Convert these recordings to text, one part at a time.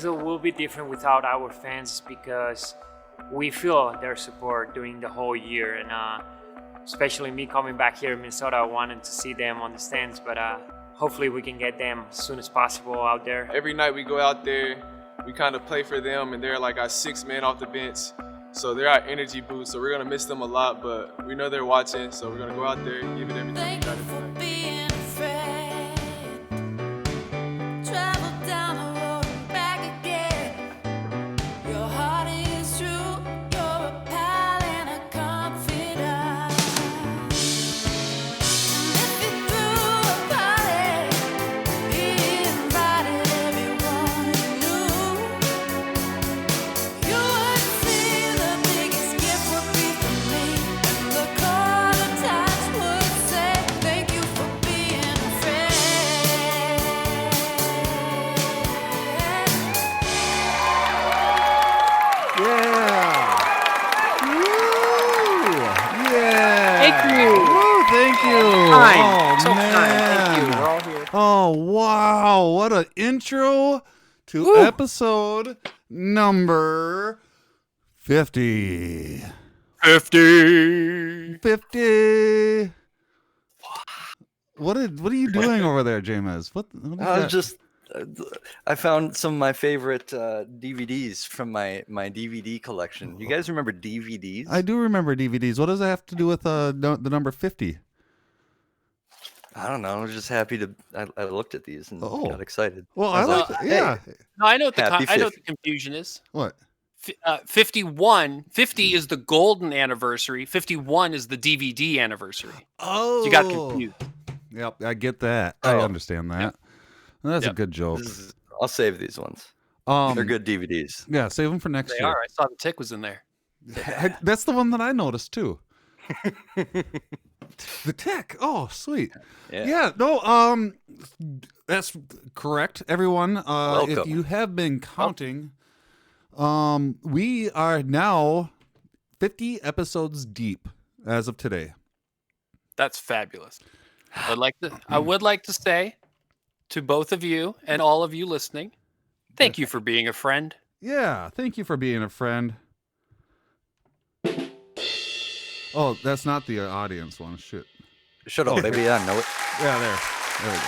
will be different without our fans because we feel their support during the whole year, and especially me coming back here in Minnesota, I wanted to see them on the stands, but hopefully we can get them as soon as possible out there. Every night we go out there, we kind of play for them, and they're like our sixth man off the bench. So they're our energy boost, so we're going to miss them a lot, but we know they're watching, so we're going to go out there and give it everything we got to do. Oh, wow. What an intro to episode number 50. 50. What are you doing over there, JayMez? I found some of my favorite DVDs from my DVD collection. You guys remember DVDs? I do remember DVDs. What does that have to do with the number 50? I don't know. I was just happy to. I looked at these and got excited. Well, I like. Yeah. Hey. No, I know what the confusion is. What? 50 is the golden anniversary. 51 is the DVD anniversary. Oh, so you got confused. Yep, I get that. I understand that. Yep. That's a good joke. I'll save these ones. They're good DVDs. Yeah, save them for next year. They are. I saw the tick was in there. That's the one that I noticed too. The tick. Oh, sweet. Yeah. No. That's correct, everyone. If you have been counting, we are now 50 episodes deep as of today. That's fabulous. I would like to say to both of you and all of you listening, thank you for being a friend. Yeah, thank you for being a friend. Oh, that's not the audience one. Shit. Shut up, baby. I know it. Yeah, there we go.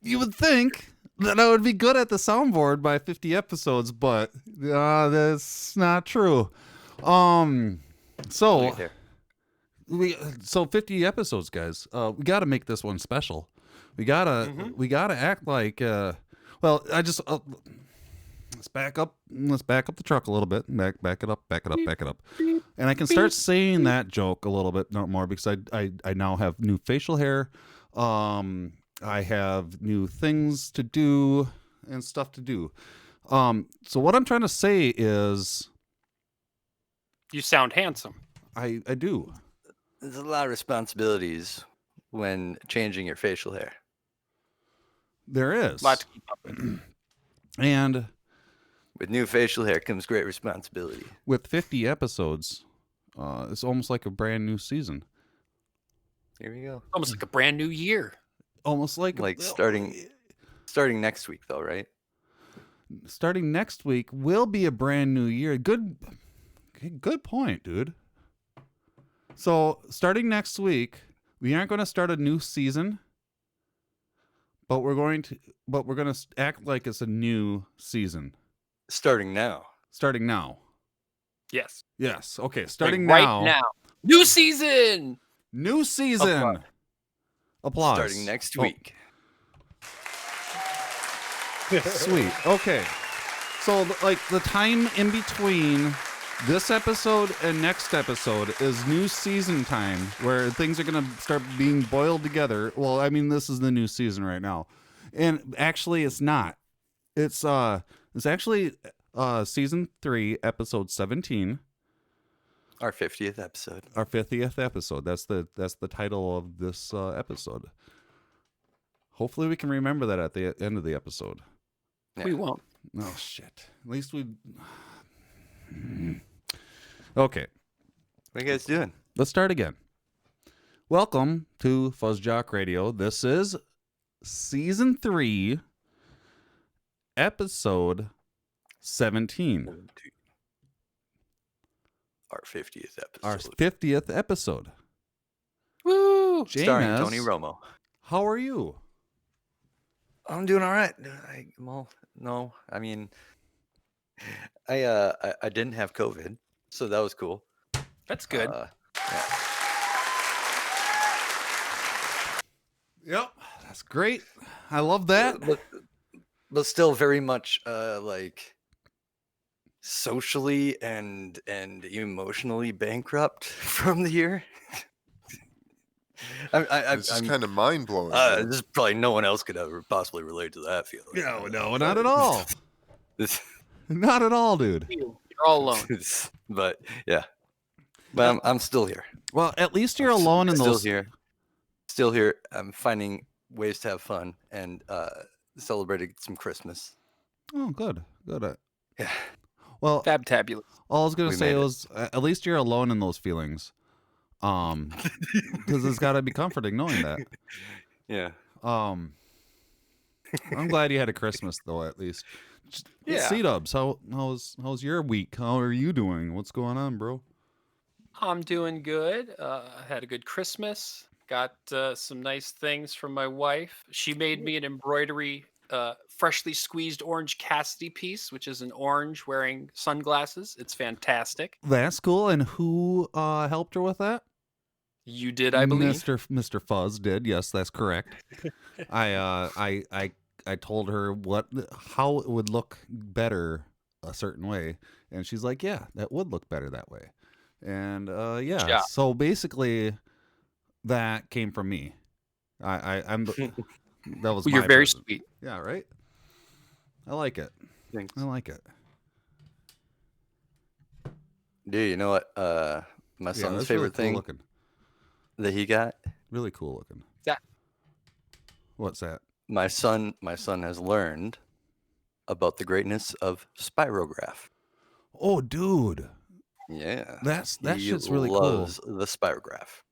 You would think that I would be good at the soundboard by 50 episodes, but that's not true. So 50 episodes, guys. We got to make this one special. We gotta act like. Well, I just let's back up the truck a little bit. Back it up. And I can start saying that joke a little bit more because I now have new facial hair. I have new things to do and stuff to do. So what I'm trying to say is, you sound handsome. I do. There's a lot of responsibilities when changing your facial hair. There is. A lot to keep up with. And with new facial hair comes great responsibility. With 50 episodes, it's almost like a brand new season. Here we go. Almost like a brand new year. Almost like starting next week, though, right? Starting next week will be a brand new year. Good point, dude. So starting next week, we aren't going to start a new season, but we're going to act like it's a new season. Starting now. Yes. Okay. Starting right now. Right now. New season. Applause. Starting next week. Sweet. Okay. So the time in between this episode and next episode is new season time, where things are going to start being boiled together. Well, I mean, this is the new season right now. And actually it's not. It's actually season 3, episode 17. Our 50th episode. Our 50th episode. That's the title of this episode. Hopefully we can remember that at the end of the episode. Yeah. We won't. Oh shit. At least we Okay. What are you guys doing? Let's start again. Welcome to FuzzJockRadio. This is season 3, episode 17. Our 50th episode. Our 50th episode. Woo! Starring JayMez, Tony Romo. how are you? I'm doing all right. No, I mean, I didn't have COVID, so that was cool. That's good. Yeah. Yep, that's great. I love that. But still very much like socially and emotionally bankrupt from the year. This is kind of mind blowing. This is probably no one else could ever possibly relate to that feeling. No, not at all. Not at all, dude. You're all alone. But yeah, but I'm still here. Well, at least you're alone in those. Still here. I'm finding ways to have fun and celebrating some Christmas. Oh, good. Yeah. Well, Fabtabulous. all I was gonna We say made it. was, at least you're alone in those feelings. Because it's got to be comforting knowing that. Yeah. I'm glad you had a Christmas though, at least. Yeah. Sea.Dubbz, how's your week? How are you doing? What's going on, bro? I'm doing good. I had a good Christmas. Got some nice things from my wife. She made me an embroidery freshly squeezed orange Cassidy piece, which is an orange wearing sunglasses. It's fantastic. That's cool. And who helped her with that? You did, I believe. Mr. Fuzz did. Yes, that's correct. I told her how it would look better a certain way, and she's like, "Yeah, that would look better that way." And yeah. So basically, that came from me. I'm that was. Well, you're my very present. sweet. Yeah, right. I like it. Thanks. I like it. Dude, you know what? My son's that's favorite really cool thing looking. that he got. Really cool looking. That- What's that? My son has learned about the greatness of spirograph. Oh, dude, Yeah. that He shit's really cool. loves the spirograph.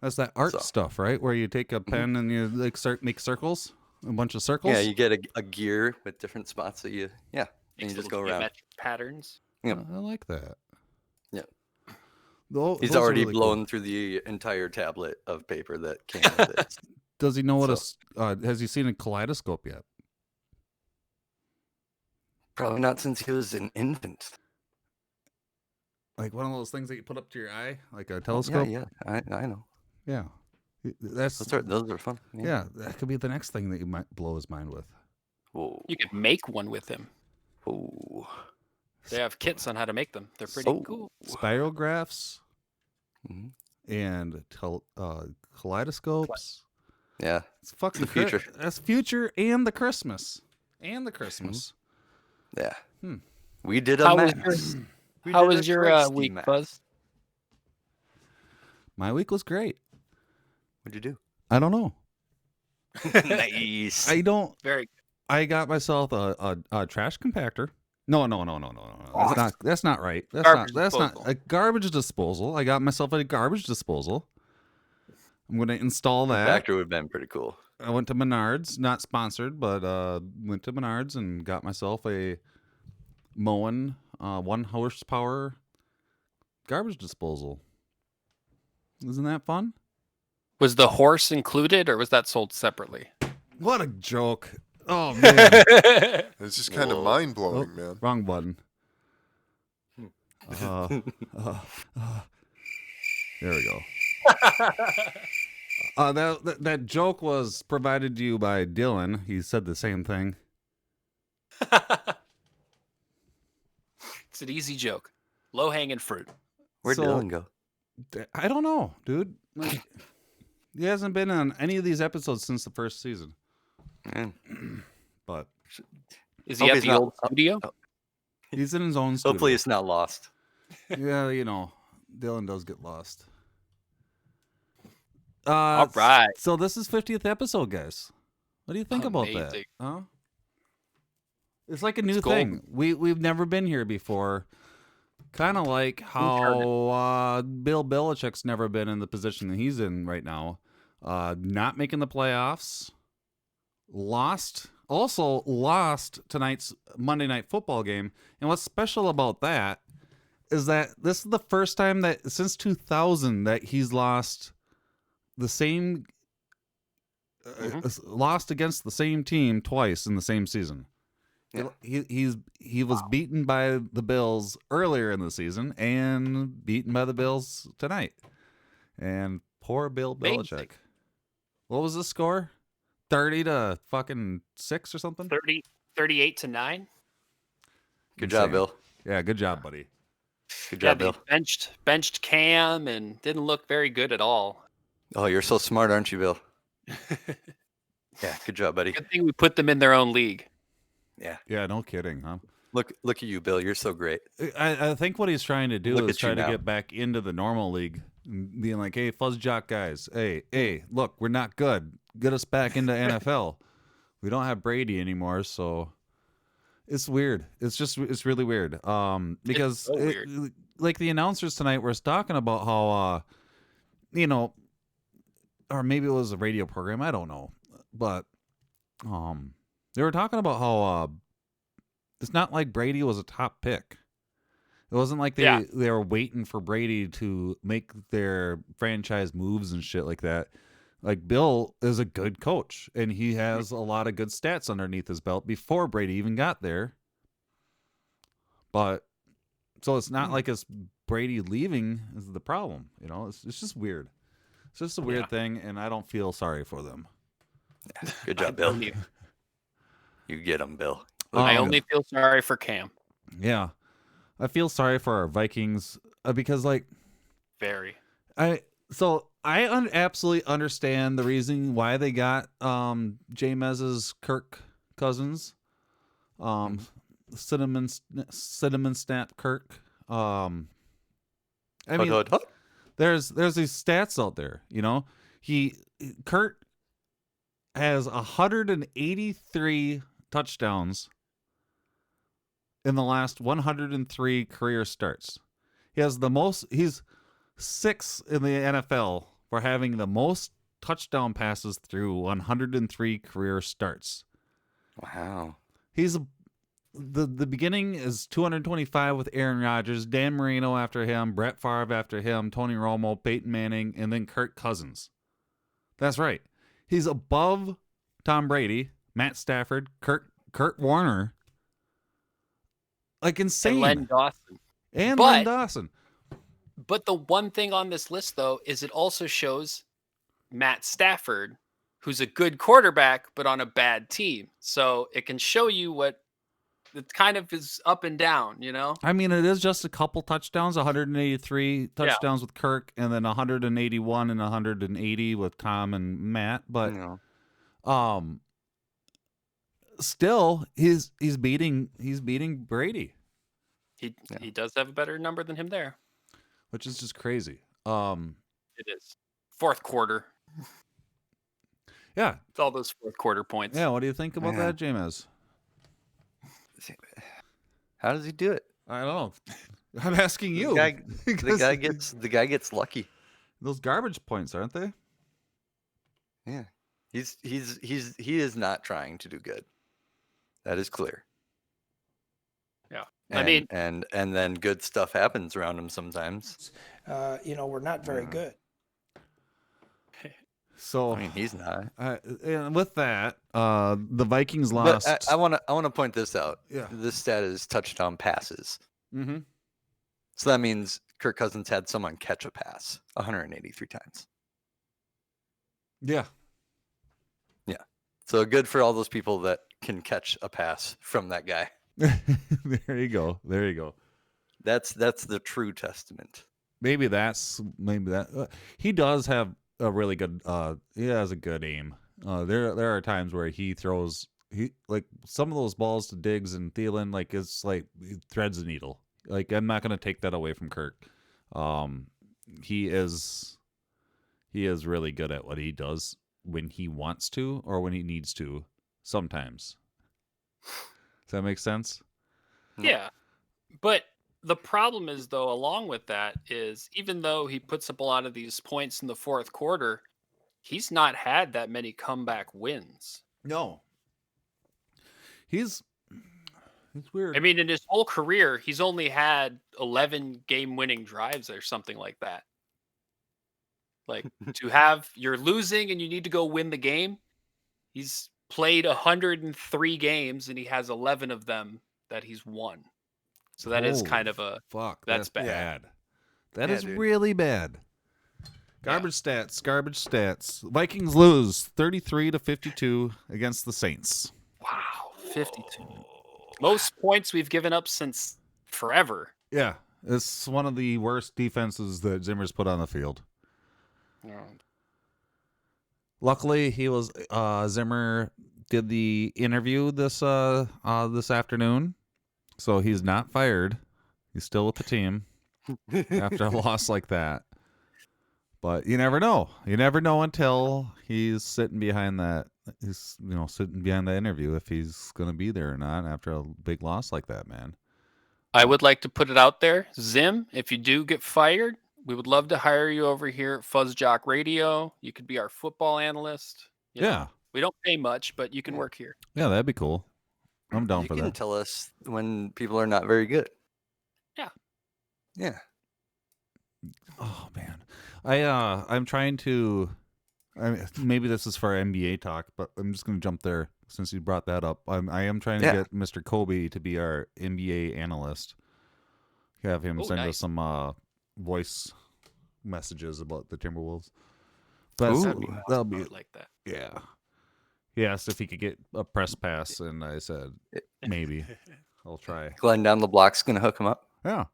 That's that art So- stuff, right? Where you take a pen and you like make circles, a bunch of circles. Yeah, you get a gear with different spots that and you Makes just little go around. geometric patterns. Yep. I like that. Yeah. Those He's are already really cool. blown through the entire tablet of paper that came with it. Does he know what has he seen a kaleidoscope yet? Probably not since he was an infant. Like one of those things that you put up to your eye, like a telescope. Yeah, I know. Yeah. That's Those are fun. yeah. That could be the next thing that you might blow his mind with. Whoa. You could make one with him. Whoa. They have kits on how to make them. They're pretty So- cool. Spirographs Mhm. and kaleidoscopes. Yeah. It's fucking The future. That's future and the Christmas. And the Christmas. Yeah. Hmm. We did a How was max. We How did was a your Christy week, max. Buzz? My week was great. What'd you I don't know. do? Nice. I don't. Very I got myself a trash compactor. No. That's not right. Garbage That's not disposal. a garbage disposal. I got myself a garbage disposal. I'm gonna install that. Factor would have been pretty cool. I went to Menards, not sponsored, but went to Menards and got myself a Moen 1 horsepower garbage disposal. Isn't that fun? Was the horse included, or was that sold separately? What a joke! Oh man, It's just kind of Whoa. mind blowing, man. wrong button. There we go. That joke was provided to you by Dylan. He said the same thing. It's an easy joke. Low hanging fruit. Where'd So- Dylan go? I don't know, dude. Like, he hasn't been on any of these episodes since the first season. Man. But Is he Hope at he's the not- old studio? he's in his own studio. Hopefully it's not lost. Yeah, Dylan does get lost. All right. So this is 50th episode, guys. What do you think about that? Amazing. Huh? It's like a new It's thing. We've never been here before. Kind of like how Bill Belichick's never been in the position that he's in right now. Not making the playoffs. Lost also lost tonight's Monday Night Football game. And what's special about that is that this is the first time that since 2000 that he's lost the same lost against the same team twice in the same season. Yeah. He was beaten by the Bills earlier in the season and beaten by the Bills tonight. And poor Bill Belichick. Amazing. What was the score? 30-6 or something? 38-9. Good job, Insane. Bill. Yeah, good job, buddy. Good Yeah, job, they Bill. benched Cam and didn't look very good at all. Oh, you're so smart, aren't you, Bill? Yeah, good job, buddy. Good thing we put them in their own league. Yeah. Yeah, no kidding, huh? Look at you, Bill. You're so great. I think what he's trying to do Look is at you try to now. get back into the normal league, being like, "Hey, FuzzJock guys, hey, look, we're not good. Get us back into NFL. We don't have Brady anymore, so it's weird. It's really weird. Because so weird. like the announcers tonight were talking about how, or maybe it was a radio program, I don't know, but they were talking about how it's not like Brady was a top pick. It wasn't like they were waiting for Brady to make their franchise moves and shit like that. Like, Bill is a good coach, and he has a lot of good stats underneath his belt before Brady even got there. But so it's not like it's Brady leaving is the problem. It's just weird. It's just a weird thing, and I don't feel sorry for them. Yeah, good job, Bill. You get him, Bill. I only feel sorry for Cam. Yeah. I feel sorry for our Vikings because, like, Very. I absolutely understand the reason why they got JayMez's Kirk Cousins, cinnamon snap Kirk. I mean, there's these stats out there. Kurt has 183 touchdowns in the last 103 career starts. He's 6th in the NFL for having the most touchdown passes through 103 career starts. Wow. The beginning is 225 with Aaron Rodgers, Dan Marino after him, Brett Favre after him, Tony Romo, Peyton Manning, and then Kirk Cousins. That's right. He's above Tom Brady, Matt Stafford, Kurt Warner. Like, insane. And Len Dawson. Len Dawson. But the one thing on this list, though, is it also shows Matt Stafford, who's a good quarterback, but on a bad team. So it can show you what it kind of is up and down, I mean, it is just a couple touchdowns, 183 touchdowns with Kirk, and then 181 and 180 with Tom and Matt. But still, he's beating Brady. He does have a better number than him there. Which is just crazy. It is. Fourth quarter. Yeah. It's all those fourth quarter points. Yeah, what do you think about that, JayMez? How does he do it? I don't know. I'm asking you. The guy gets lucky. Those garbage points, aren't they? Yeah. He is not trying to do good. That is clear. Yeah. And then good stuff happens around him sometimes. We're not very good. So I mean, he's not. And with that, the Vikings lost. But I want to point this out. Yeah. This stat is touchdown passes. Mm-hmm. So that means Kirk Cousins had someone catch a pass 183 times. Yeah. Yeah. So good for all those people that can catch a pass from that guy. There you go. That's the true testament. Maybe that he does have a really good. He has a good aim. There are times where he throws like some of those balls to Diggs and Thielen, like it's like he threads a needle. Like, I'm not gonna take that away from Kirk. He is really good at what he does when he wants to or when he needs to. Sometimes. Does that make sense? Yeah. But the problem is, though, along with that is even though he puts up a lot of these points in the fourth quarter, he's not had that many comeback wins. No. He's weird. I mean, in his whole career, he's only had 11 game-winning drives or something like that. Like, you're losing and you need to go win the game. He's played 103 games and he has 11 of them that he's won. So that is kind of a fuck. That's bad. bad. That Yeah, is dude. really bad. Garbage stats. Vikings lose 33-52 against the Saints. Wow, 52. Most points we've given up since forever. Yeah, it's one of the worst defenses that Zimmer's put on the field. Luckily, Zimmer did the interview this afternoon, so he's not fired. He's still with the team after a loss like that. But you never know. You never know until he's sitting behind that. He's sitting behind that interview if he's going to be there or not after a big loss like that, man. I would like to put it out there, Zim, if you do get fired, we would love to hire you over here at FuzzJockRadio. You could be our football analyst. You know, we don't pay much, but you can work here. Yeah, that'd be cool. I'm down You for can that. tell us when people are not very good. Yeah. Yeah. Oh man, I'm trying to. Maybe this is for NBA talk, but I'm just going to jump there since you brought that up. I am trying to get Mr. Kobe to be our NBA analyst. Have him send us some voice messages about the Timberwolves. But that'll be like that. Yeah. He asked if he could get a press pass, and I said maybe. I'll try. Glenn down the block's gonna hook him up. Yeah.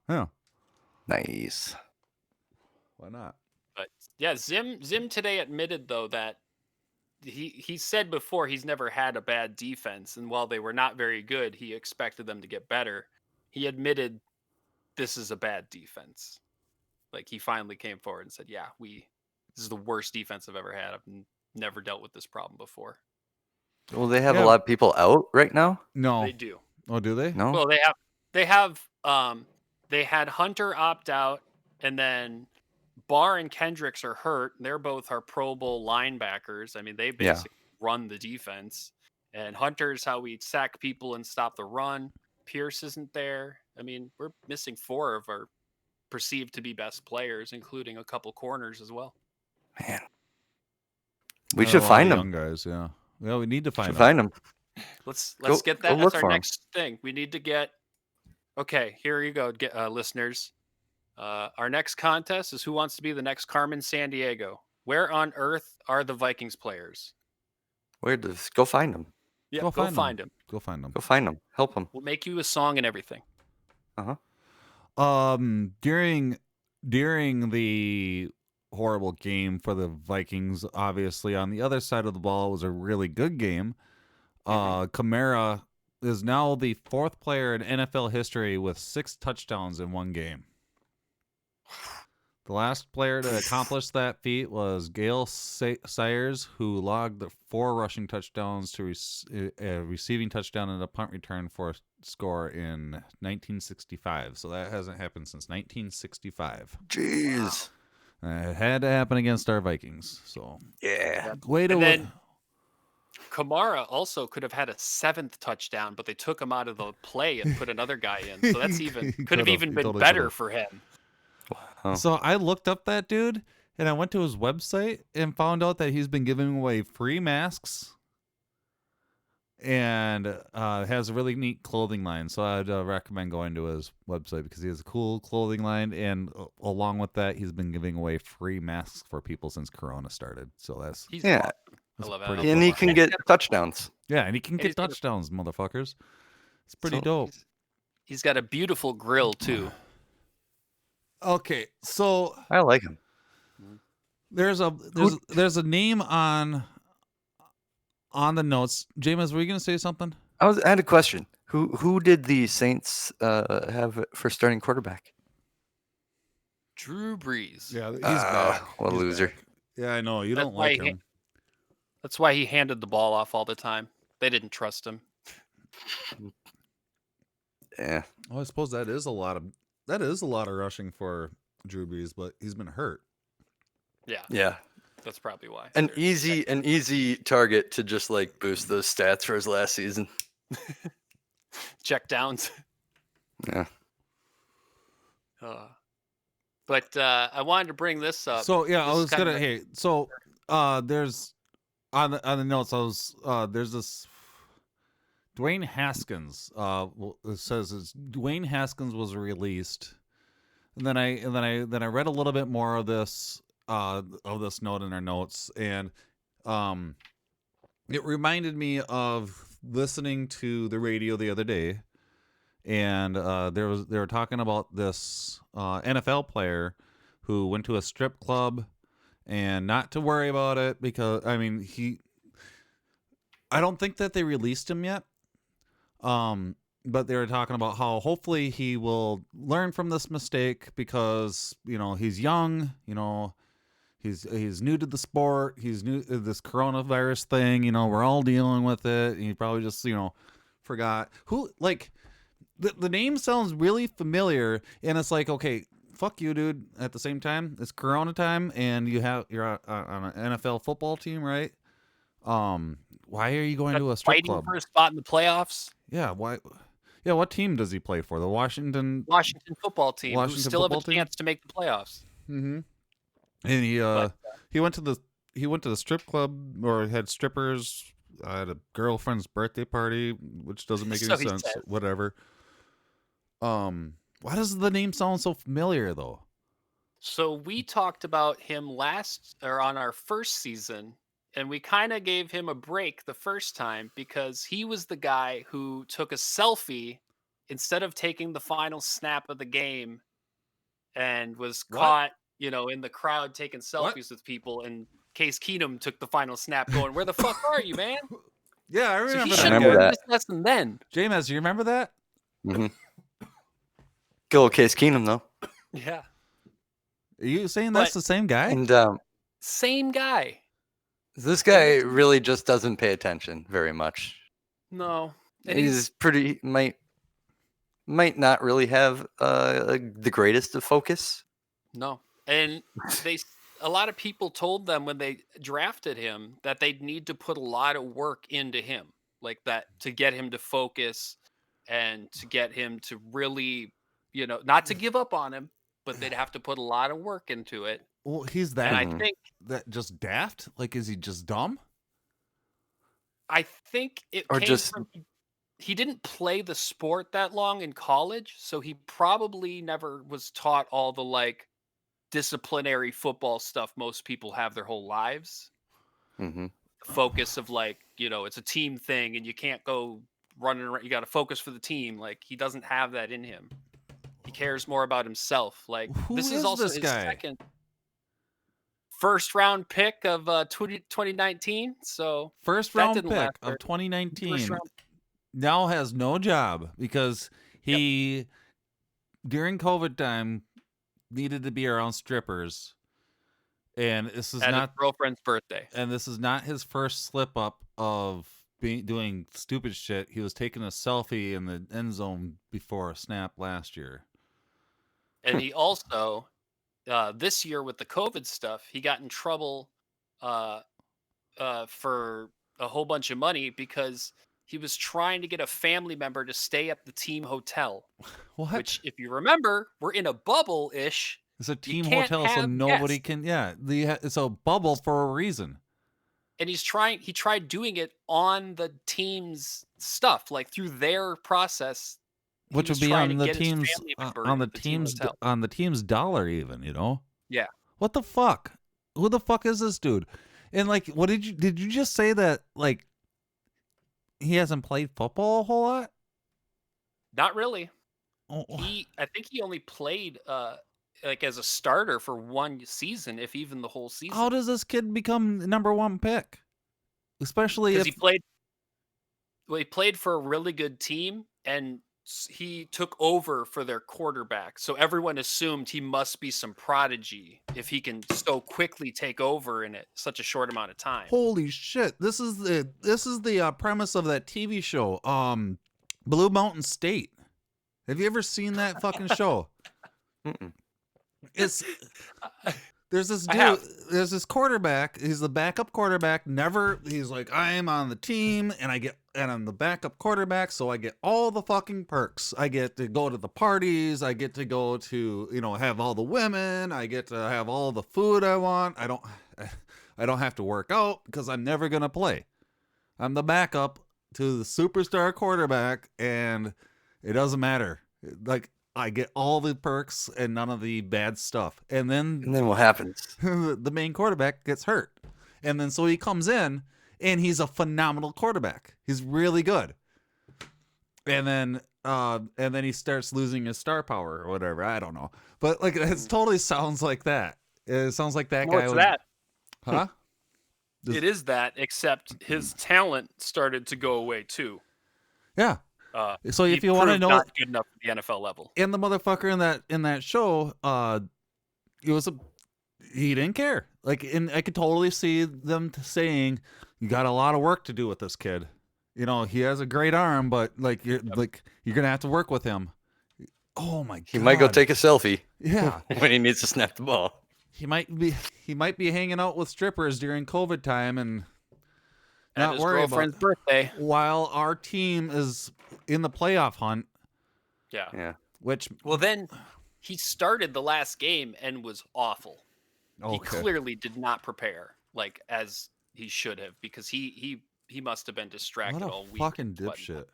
Nice. Why not? But yeah, Zim today admitted though that he said before he's never had a bad defense, and while they were not very good, he expected them to get better. He admitted this is a bad defense. Like he finally came forward and said, "Yeah, this is the worst defense I've ever had. I've never dealt with this problem before." Well, they have a lot of people out right now. No, They do. Oh, do they? No. Well, they had Hunter opt out, and then Barr and Kendricks are hurt. They're both our Pro Bowl linebackers. I mean, they basically run the defense. And Hunter's how we sack people and stop the run. Pierce isn't there. I mean, we're missing 4 of our perceived to be best players, including a couple corners as well. Man, we should find them. Young guys, yeah. Well, we need to find them. Let's Go get that. look That's our for 'em. next thing. We need to get. Okay, here you go, listeners. Our next contest is who wants to be the next Carmen Sandiego. Where on earth are the Vikings players? Go find them. Yeah, go find them. Go find them. Go find them. Help them. We'll make you a song and everything. During the horrible game for the Vikings, obviously on the other side of the ball was a really good game. Kamara is now the 4th player in NFL history with 6 touchdowns in one game. The last player to accomplish that feat was Gale Sayers, who logged 4 rushing touchdowns to a receiving touchdown and a punt return for a score in 1965. So that hasn't happened since 1965. Jeez. It had to happen against our Vikings. So yeah, way to. And then Kamara also could have had a 7th touchdown, but they took him out of the play and put another guy in. So that's could have even been totally better could've. for him. Wow. So I looked up that dude, and I went to his website and found out that he's been giving away free masks and has a really neat clothing line. So I'd recommend going to his website because he has a cool clothing line, and along with that, he's been giving away free masks for people since Corona started. So that's He's Yeah. awesome. I love pretty that. and he can get touchdowns. yeah, and he can And get he's got a- touchdowns, motherfuckers. It's pretty So- dope. He's got a beautiful grill too. Okay, so I like him. there's a name on the notes. JayMez, were you gonna say something? I had a question. Who did the Saints have for starting quarterback? Drew Brees. Yeah, he's What a loser. Yeah, I know you That's don't why like he- him. That's why he handed the ball off all the time. They didn't trust him. Yeah. Well, I suppose that is a lot of rushing for Drew Brees, but he's been hurt. Yeah, Yeah. that's probably why. An They're- easy target to just like boost those stats for his last season. Check downs. Yeah. But I wanted to bring this up. So yeah, I This is was kind gonna. of Hey, so there's on the notes. I was there's this Dwayne Haskins. It says Dwayne Haskins was released, and then I read a little bit more of this note in our notes, and it reminded me of listening to the radio the other day, and they were talking about this NFL player who went to a strip club, and not to worry about it because I mean I don't think that they released him yet. But they were talking about how hopefully he will learn from this mistake because, he's young, he's new to the sport. He's new to this coronavirus thing, we're all dealing with it. And he probably just, forgot who, like, the name sounds really familiar. And it's like, okay, fuck you, dude. At the same time, it's Corona time and you're on an NFL football team, right? Why are you going to a strip fighting club? for a spot in the playoffs. Yeah, why? Yeah, what team does he play for? The Washington football team, who still have a chance to make the playoffs. Mm-hmm. And he went to the strip club or had strippers at a girlfriend's birthday party, which doesn't make any sense. Says. Whatever. Why does the name sound so familiar though? So we talked about him on our first season. And we kind of gave him a break the first time because he was the guy who took a selfie instead of taking the final snap of the game and was caught, in the crowd taking selfies with people. And Case Keenum took the final snap going, "Where the fuck are you, man?" Yeah, I remember so he that. should have learned this lesson then. JayMez, you remember that? Mm-hmm. Good old Case Keenum, though. Yeah. Are you saying that's the same guy? And same guy. This guy really just doesn't pay attention very much. No. And he's pretty might not really have the greatest of focus. No. And a lot of people told them when they drafted him that they'd need to put a lot of work into him, like that, to get him to focus and to get him to really, not to give up on him, but they'd have to put a lot of work into it. Well, he's that. And I think that just daft. Like, is he just dumb? I think it or came just from he didn't play the sport that long in college, so he probably never was taught all the disciplinary football stuff most people have their whole lives. Mm-hmm. The focus of it's a team thing and you can't go running around. You got to focus for the team. Like, he doesn't have that in him. He cares more about himself. Like, Who this is also this his guy? second first round pick of 2019. So first round pick of 2019 now has no job because he during COVID time needed to be around strippers, and this is at not his girlfriend's birthday. And this is not his first slip up of doing stupid shit. He was taking a selfie in the end zone before a snap last year, and he also. This year with the COVID stuff, he got in trouble for a whole bunch of money because he was trying to get a family member to stay at the team hotel. What? Which, if you remember, we're in a bubble-ish. It's a team hotel, so nobody can. Yeah, it's a bubble for a reason. And he tried doing it on the team's stuff, like through their process. Which would be on the team's dollar, even, Yeah. What the fuck? Who the fuck is this dude? And what did you just say that he hasn't played football a whole lot? Not really. Oh. I think he only played as a starter for one season, if even the whole season. How does this kid become the number one pick? Especially if he played. Well, he played for a really good team and. He took over for their quarterback, so everyone assumed he must be some prodigy if he can so quickly take over in such a short amount of time. Holy shit! This is the premise of that TV show, Blue Mountain State. Have you ever seen that fucking show? There's this dude. There's this quarterback. He's the backup quarterback. He's like, I am on the team, and I get I'm the backup quarterback, so I get all the fucking perks. I get to go to the parties. I get to go to, have all the women. I get to have all the food I want. I don't have to work out because I'm never going to play. I'm the backup to the superstar quarterback, and it doesn't matter. Like, I get all the perks and none of the bad stuff. And then what happens? the main quarterback gets hurt. And then so he comes in, and he's a phenomenal quarterback. He's really good. And then he starts losing his star power or whatever. I don't know. But like it totally sounds like that. It sounds like that guy. What's that? Huh? It is that, except his talent started to go away too. Yeah. So He if you want to proved know, not good enough at the NFL level. and the motherfucker in that show, he didn't care. Like, and I could totally see them saying, "You got a lot of work to do with this kid. He has a great arm, but like you're gonna have to work with him." Oh my god! He might go take a selfie. Yeah, when he needs to snap the ball. he might be hanging out with strippers during COVID time and not his worry about girlfriend's birthday. while our team is in the playoff hunt. Yeah. Which Well, then he started the last game and was awful. He clearly did not prepare like as he should have, because he must have been distracted what all a week. fucking dipshit.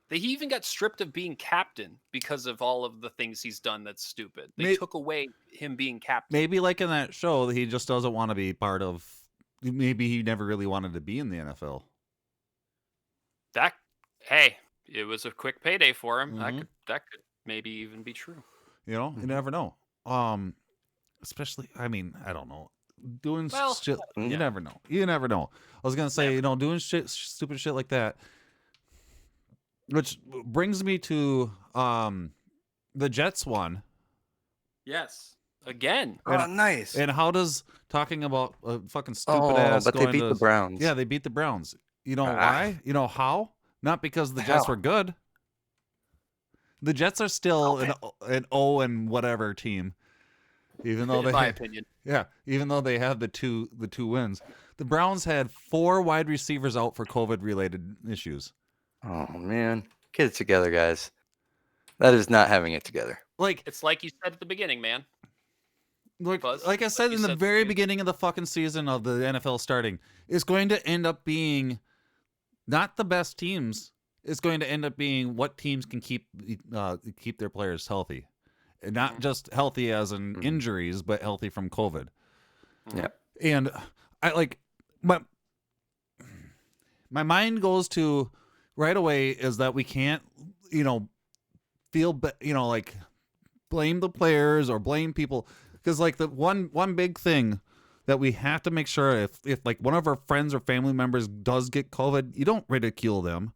He even got stripped of being captain because of all of the things he's done that's stupid. They took away him being captain. Maybe like in that show, he just doesn't want to be part of. Maybe he never really wanted to be in the NFL. It was a quick payday for him. Mhm. That could maybe even be true. You never know. Especially, I mean, I don't know. Doing Well, shit, yeah. you never know. You never know. I was gonna say, doing stupid shit like that. Which brings me to the Jets one. Yes. Again. Oh, nice. And how does talking about fucking stupid ass? But they going beat to, the Browns. Yeah, they beat the Browns. You know why? You know how? Not because the Jets How? were good. The Jets are still an O and whatever team, even though In my opinion. even though they have the two wins. The Browns had 4 wide receivers out for COVID related issues. Oh man, get it together, guys. That is not having it together. Like It's like you said at the beginning, man. Buzz, like I said you in the said very beginning. beginning of the fucking season of the NFL starting, it's going to end up being not the best teams. It's going to end up being what teams can keep their players healthy, and not just healthy as in injuries, but healthy from COVID. Yeah. And I like my mind goes to right away is that we can't, like blame the players or blame people, because like the one big thing that we have to make sure if like one of our friends or family members does get COVID, you don't ridicule them.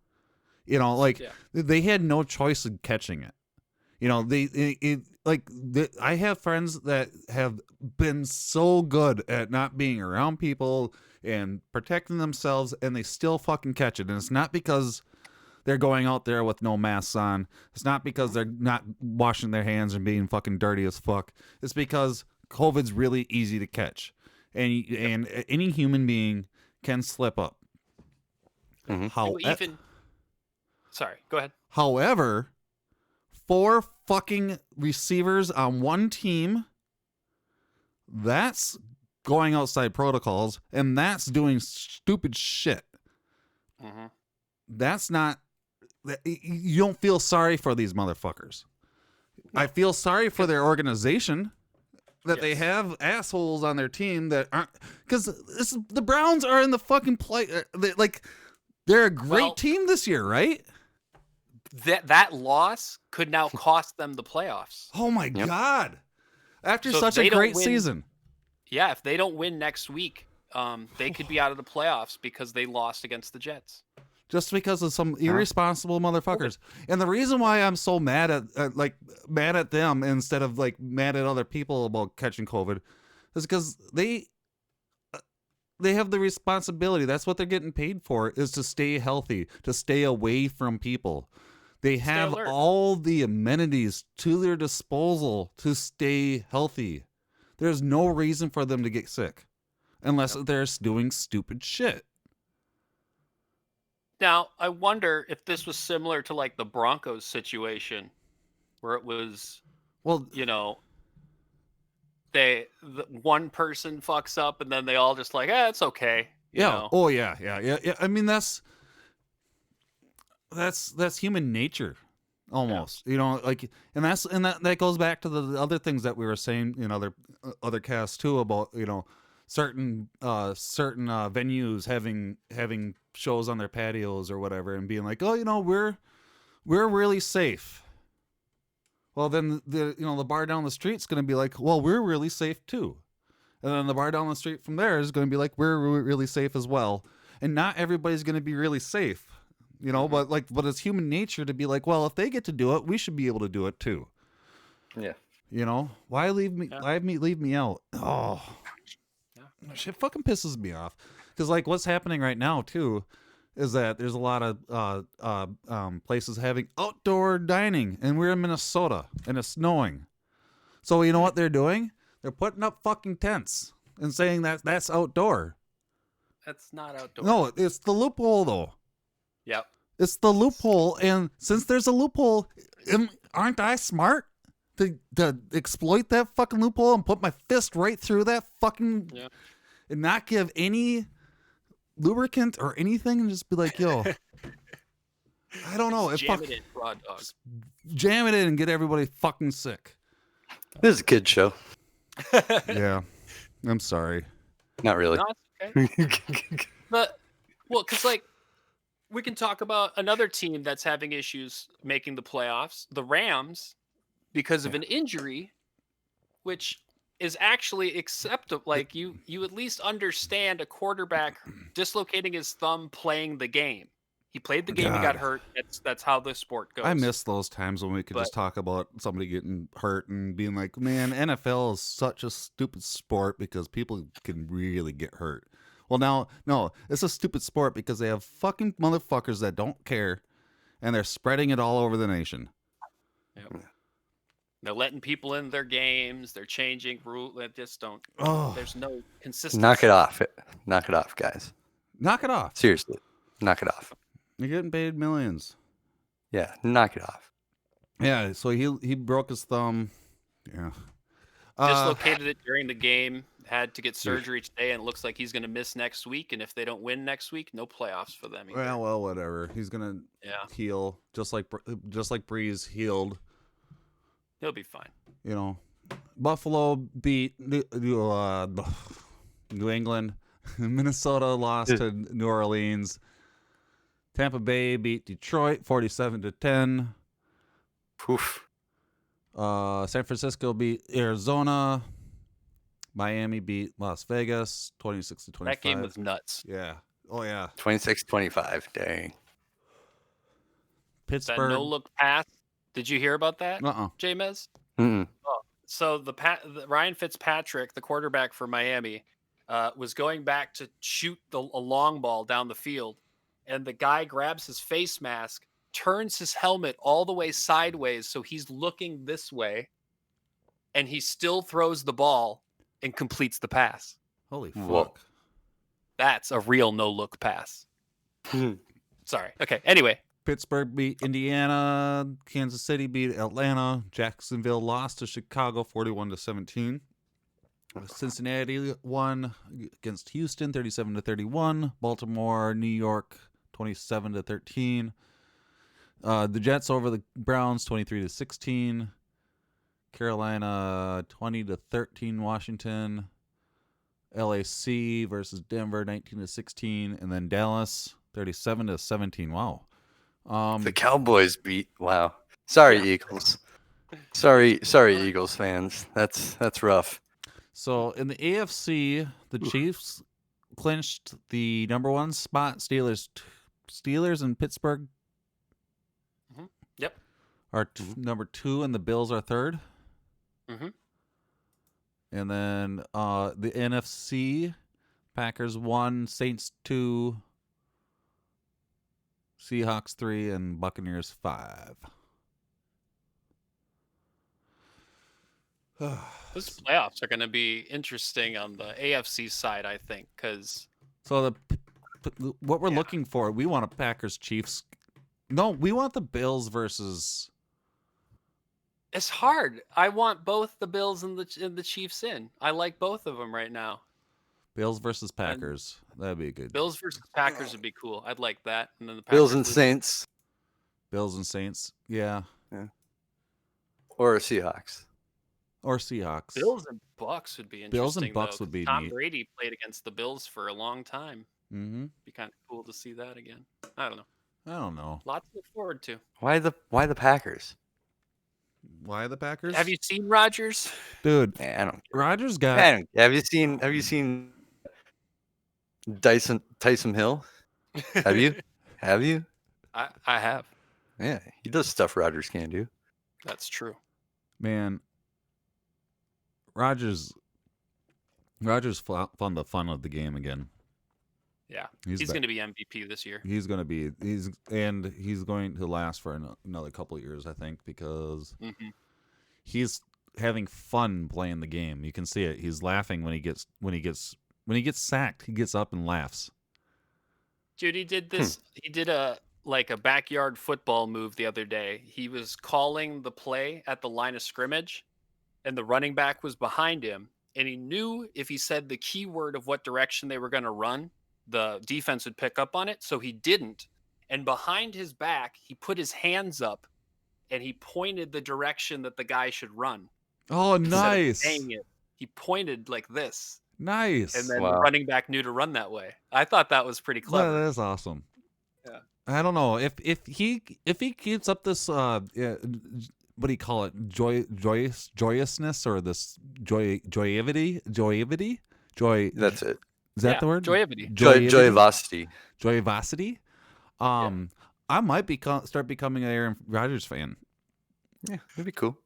They had no choice in catching it. I have friends that have been so good at not being around people and protecting themselves, and they still fucking catch it. And it's not because they're going out there with no masks on. It's not because they're not washing their hands and being fucking dirty as fuck. It's because COVID's really easy to catch, and any human being can slip up. Sorry, go ahead. However, 4 fucking receivers on one team, that's going outside protocols, and that's doing stupid shit. Mm-hmm. That's not... You don't feel sorry for these motherfuckers. I feel sorry for their organization, that they have assholes on their team that aren't... Because the Browns are in the fucking play... They're a great team this year, right? That loss could now cost them the playoffs. Oh my God. After So such if a they great don't win- season. Yeah, if they don't win next week, they could be out of the playoffs because they lost against the Jets. Just because of some irresponsible motherfuckers. And the reason why I'm so mad at them instead of like mad at other people about catching COVID is because they have the responsibility. That's what they're getting paid for, is to stay healthy, to stay away from people. They have alert. all the amenities to their disposal to stay healthy. There's no reason for them to get sick unless they're doing stupid shit. Now, I wonder if this was similar to like the Broncos situation, where it was, Well, one person fucks up and then they all just like, it's okay. You yeah. know? Oh yeah. I mean, that's human nature, almost. Like, and that goes back to the other things that we were saying in other casts too, about certain venues having shows on their patios or whatever, and being like, oh, we're really safe. Well, then the bar down the street's going to be like, well, we're really safe too. And then the bar down the street from there is going to be like, we're really safe as well. And not everybody's going to be really safe, but it's human nature to be like, well, if they get to do it, we should be able to do it too. Yeah. Why leave me out? Oh, shit fucking pisses me off. Because like what's happening right now too is that there's a lot of places having outdoor dining, and we're in Minnesota and it's snowing. So you know what they're doing? They're putting up fucking tents and saying that that's outdoor. That's not outdoor. No, it's the loophole though. Yep. It's the loophole, and since there's a loophole, aren't I smart to exploit that fucking loophole and put my fist right through that fucking and not give any lubricant or anything, and just be like, yo, I don't know. Jam it in, raw dog. Jam it in and get everybody fucking sick. This is a kid show. Yeah, I'm sorry. Not really. No, it's okay. But because like we can talk about another team that's having issues making the playoffs, the Rams, because of an injury, which is actually acceptable. Like you at least understand a quarterback dislocating his thumb playing the game. He played the game, he got hurt. That's how the sport goes. I miss those times when we could just talk about somebody getting hurt and being like, man, NFL is such a stupid sport because people can really get hurt. Well, now, no, it's a stupid sport because they have fucking motherfuckers that don't care, and they're spreading it all over the nation. Yep. They're letting people in their games. They're changing rules. They just don't. There's no consistency. Knock it off. Knock it off, guys. Knock it off. Seriously. Knock it off. You're getting paid millions. Yeah, knock it off. Yeah, so he broke his thumb. Yeah. Dislocated it during the game. Had to get surgery today, and it looks like he's going to miss next week. And if they don't win next week, no playoffs for them either. Well, whatever. He's gonna heal just like Breeze healed. He'll be fine. Buffalo beat New England. Minnesota lost to New Orleans. Tampa Bay beat Detroit 47-10. Oof. San Francisco beat Arizona. Miami beat Las Vegas 26-25. That game was nuts. Yeah. Oh yeah. 26-25. Dang. Pittsburgh. That no-look pass. Did you hear about that, JayMez? Mm-mm. So Ryan Fitzpatrick, the quarterback for Miami, was going back to shoot a long ball down the field, and the guy grabs his face mask, turns his helmet all the way sideways so he's looking this way, and he still throws the ball and completes the pass. Holy fuck. Whoa. That's a real no-look pass. Sorry. Okay, anyway. Pittsburgh beat Indiana. Kansas City beat Atlanta. Jacksonville lost to Chicago 41-17. Cincinnati won against Houston 37-31. Baltimore, New York 27-13. The Jets over the Browns 23-16. Carolina 20-13. Washington. LAC versus Denver 19-16, and then Dallas 37-17. Wow. The Cowboys beat. Wow. Sorry, Eagles. Sorry, Eagles fans. That's rough. So in the AFC, the Chiefs clinched the number one spot. Steelers and Pittsburgh Yep. are number two, and the Bills are third. Mm-hmm. And then the NFC, Packers 1, Saints 2, Seahawks 3, and Buccaneers 5. Those playoffs are going to be interesting on the AFC side, I think, because So what we're looking for. We want a Packers Chiefs. No, we want the Bills versus. It's hard. I want both the Bills and the Chiefs in. I like both of them right now. Bills versus Packers. That'd be good. Bills versus Packers would be cool. I'd like that. And then the Packers Bills and Saints. Bills and Saints. Yeah. Or Seahawks. Or Seahawks. Bills and Bucks would be interesting. Bills and Bucks though, would be Tom neat. Brady played against the Bills for a long time. Mm-hmm. Be kind of cool to see that again. I don't know. Lots to look forward to. Why the Packers? Why the Packers? Have you seen Rodgers? Dude, I don't. Rodgers got. Man, have you seen Tyson Hill? Have you? Have you? I have. Yeah, he does stuff Rodgers can't do. That's true. Man, Rodgers found the fun of the game again. Yeah, he's going to be MVP this year. He's going to last for another couple of years, I think, because he's having fun playing the game. You can see it. He's laughing when he gets sacked. He gets up and laughs. Dude, he did this. He did a backyard football move the other day. He was calling the play at the line of scrimmage, and the running back was behind him, and he knew if he said the key word of what direction they were going to run, the defense would pick up on it. So he didn't. And behind his back, he put his hands up and he pointed the direction that the guy should run. Oh, nice. Saying it, he pointed like this. Nice. And then the running back knew to run that way. I thought that was pretty clever. That is awesome. Yeah. I don't know if he keeps up this what do you call it, joyousness, or this joyivity. That's it. Is that the word? Joyivity. Joyvosity. I might start becoming an Aaron Rodgers fan. Yeah, that'd be cool.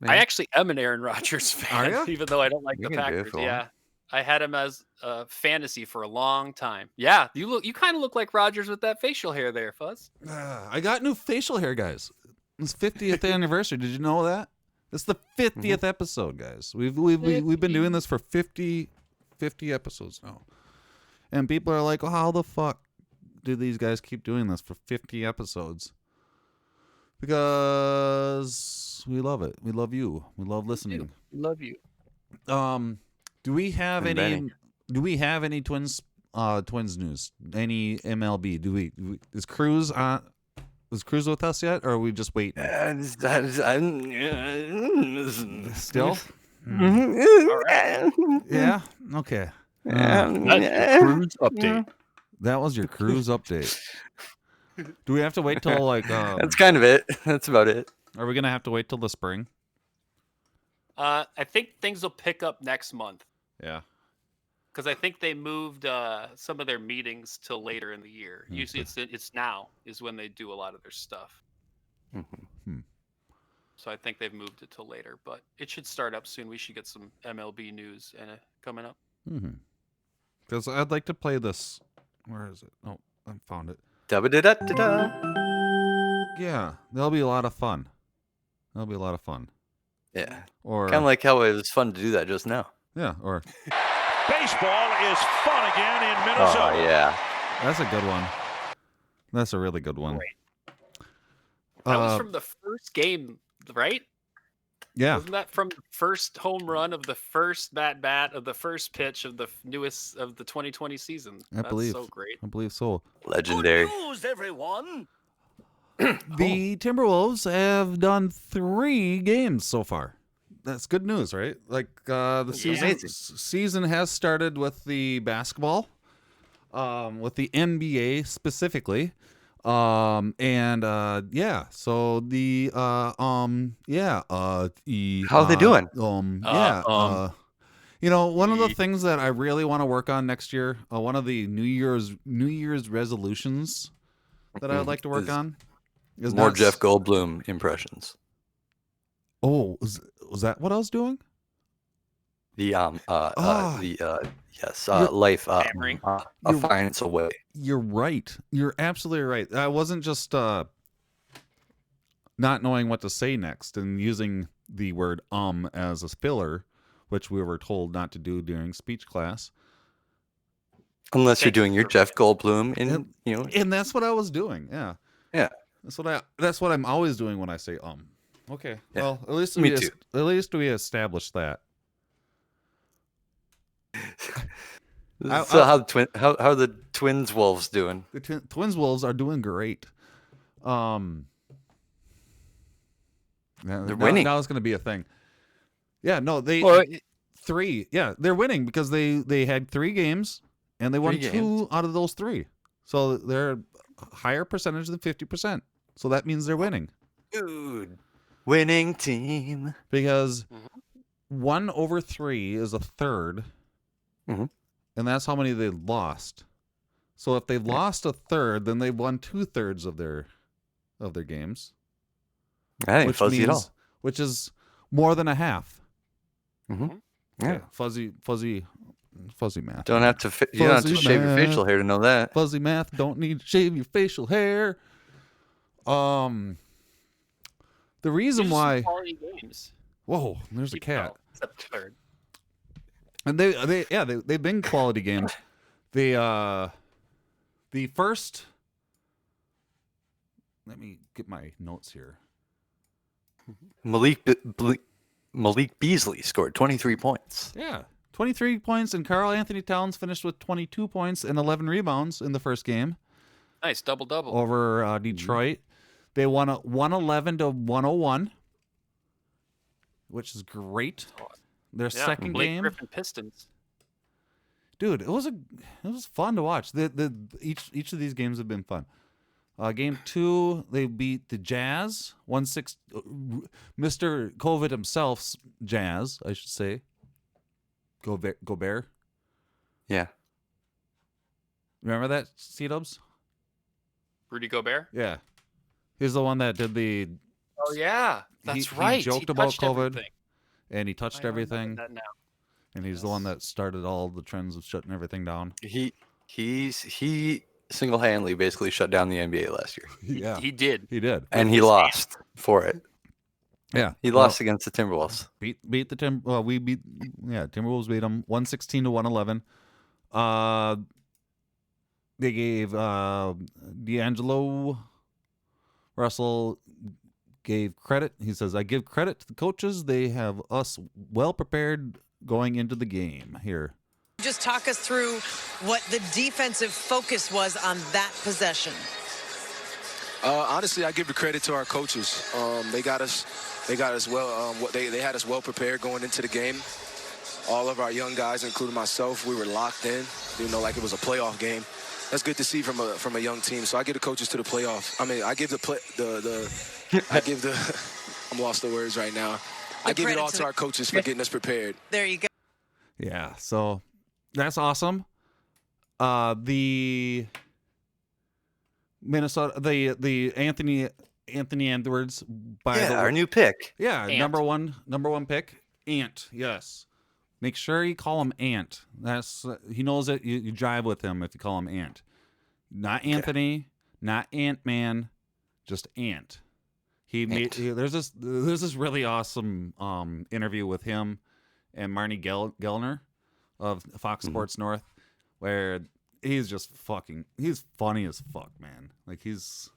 I actually am an Aaron Rodgers fan, Are you? even though I don't like the Packers. Yeah, I had him as a fantasy for a long time. Yeah, you kind of look like Rodgers with that facial hair there, Fuzz. I got new facial hair, guys. It's 50th anniversary. Did you know that? It's the 50th episode, guys. We've been doing this for 50 episodes now. And people are like, oh, how the fuck do these guys keep doing this for 50 episodes? Because we love it. We love you. We love listening. We love you. Do we have any Twins news? Any MLB? Is Cruz with us yet, or are we just waiting? Still? All right. Yeah. Okay. Cruise update. That was your cruise update. Do we have to wait till That's kind of it. That's about it. Are we gonna have to wait till the spring? I think things will pick up next month. Yeah. Because I think they moved some of their meetings till later in the year. Usually it's now is when they do a lot of their stuff. So I think they've moved it till later, but it should start up soon. We should get some MLB news coming up. Because I'd like to play this. Where is it? Oh, I found it. Da-ba-da-da-da-da. Yeah, that'll be a lot of fun. Yeah. Or kind of like how it was fun to do that just now. Yeah, or baseball is fun again in Minnesota. Oh, yeah. That's a good one. That's a really good one. Right. That was from the first game, right? Yeah. Wasn't that from the first home run of the first bat of the first pitch of the newest of the 2020 season? That's so great. I believe so. Legendary. Good news, everyone. The Timberwolves have done 3 games so far. That's good news, right? Like the season has started with the basketball, with the NBA specifically. So the how are they doing? One of the things that I really want to work on next year, one of the New Year's resolutions that I'd like to work on is more Jeff Goldblum impressions. Oh, was that what I was doing? Life finds a way. You're right. You're absolutely right. I wasn't just not knowing what to say next and using the word as a filler, which we were told not to do during speech class. Unless you're doing your Jeff Goldblum, and that's what I was doing. Yeah. Yeah. That's what I'm always doing when I say Okay. Yeah. Well, at least Me too. At least we established that. So how are the Twins Wolves doing? The Twins Wolves are doing great. They're winning. Now it's going to be a thing. Yeah, no, three. Yeah, they're winning because they had 3 games and they won 2 out of those 3. So they're a higher percentage than 50%. So that means they're winning. Dude, winning team. Because 1 over 3 is a third. Mm-hmm. And that's how many they lost. So if they lost a third, then they won 2/3 of their games. That ain't fuzzy at all. Which is more than a half. Mm-hmm. Yeah. Fuzzy math. You don't have to shave your facial hair to know that. Fuzzy math. Don't need to shave your facial hair. The reason why. Quality games. Whoa, there's a cat. Except third. And they've been quality games. The first. Let me get my notes here. Malik Beasley scored 23 points. Yeah, 23 points, and Karl Anthony Towns finished with 22 points and 11 rebounds in the first game. Nice double-double over Detroit. They won 111-101, which is great. Their second Blake game, Griffin Pistons. Dude, it was fun to watch. Each of these games have been fun. Game 2, they beat the Jazz 1-6. Mr. COVID himself's Jazz, I should say. Gobert. Yeah. Remember that, Sea.Dubbz? Rudy Gobert. Yeah, he's the one that did the. Oh yeah, that's right. He joked about COVID, everything. And he touched everything. That now. And he's the one that started all the trends of shutting everything down. He single-handedly basically shut down the NBA last year. Yeah, he did. He did, and he lost for it. Yeah, he lost against the Timberwolves. Beat the Timberwolves beat them 116-111. They gave D'Angelo Russell gave credit. He says, "I give credit to the coaches. They have us well prepared going into the game here." Just talk us through what the defensive focus was on that possession. Honestly, I give the credit to our coaches. They got us well. They had us well prepared going into the game. All of our young guys, including myself, we were locked in. Like it was a playoff game. That's good to see from a young team. So I give the coaches to the playoff. I mean, I give I'm lost for words right now. I give it all to our coaches for getting us prepared. There you go. Yeah, so that's awesome. The Minnesota, the Anthony Edwards our new pick. Yeah, Ant. number one pick, Ant. Yes, make sure you call him Ant. That's he knows that you jive with him if you call him Ant, not Anthony, not Ant-Man, just Ant. There's this really awesome interview with him and Marnie Gellner of Fox Sports North, where he's funny as fuck, man. Like he's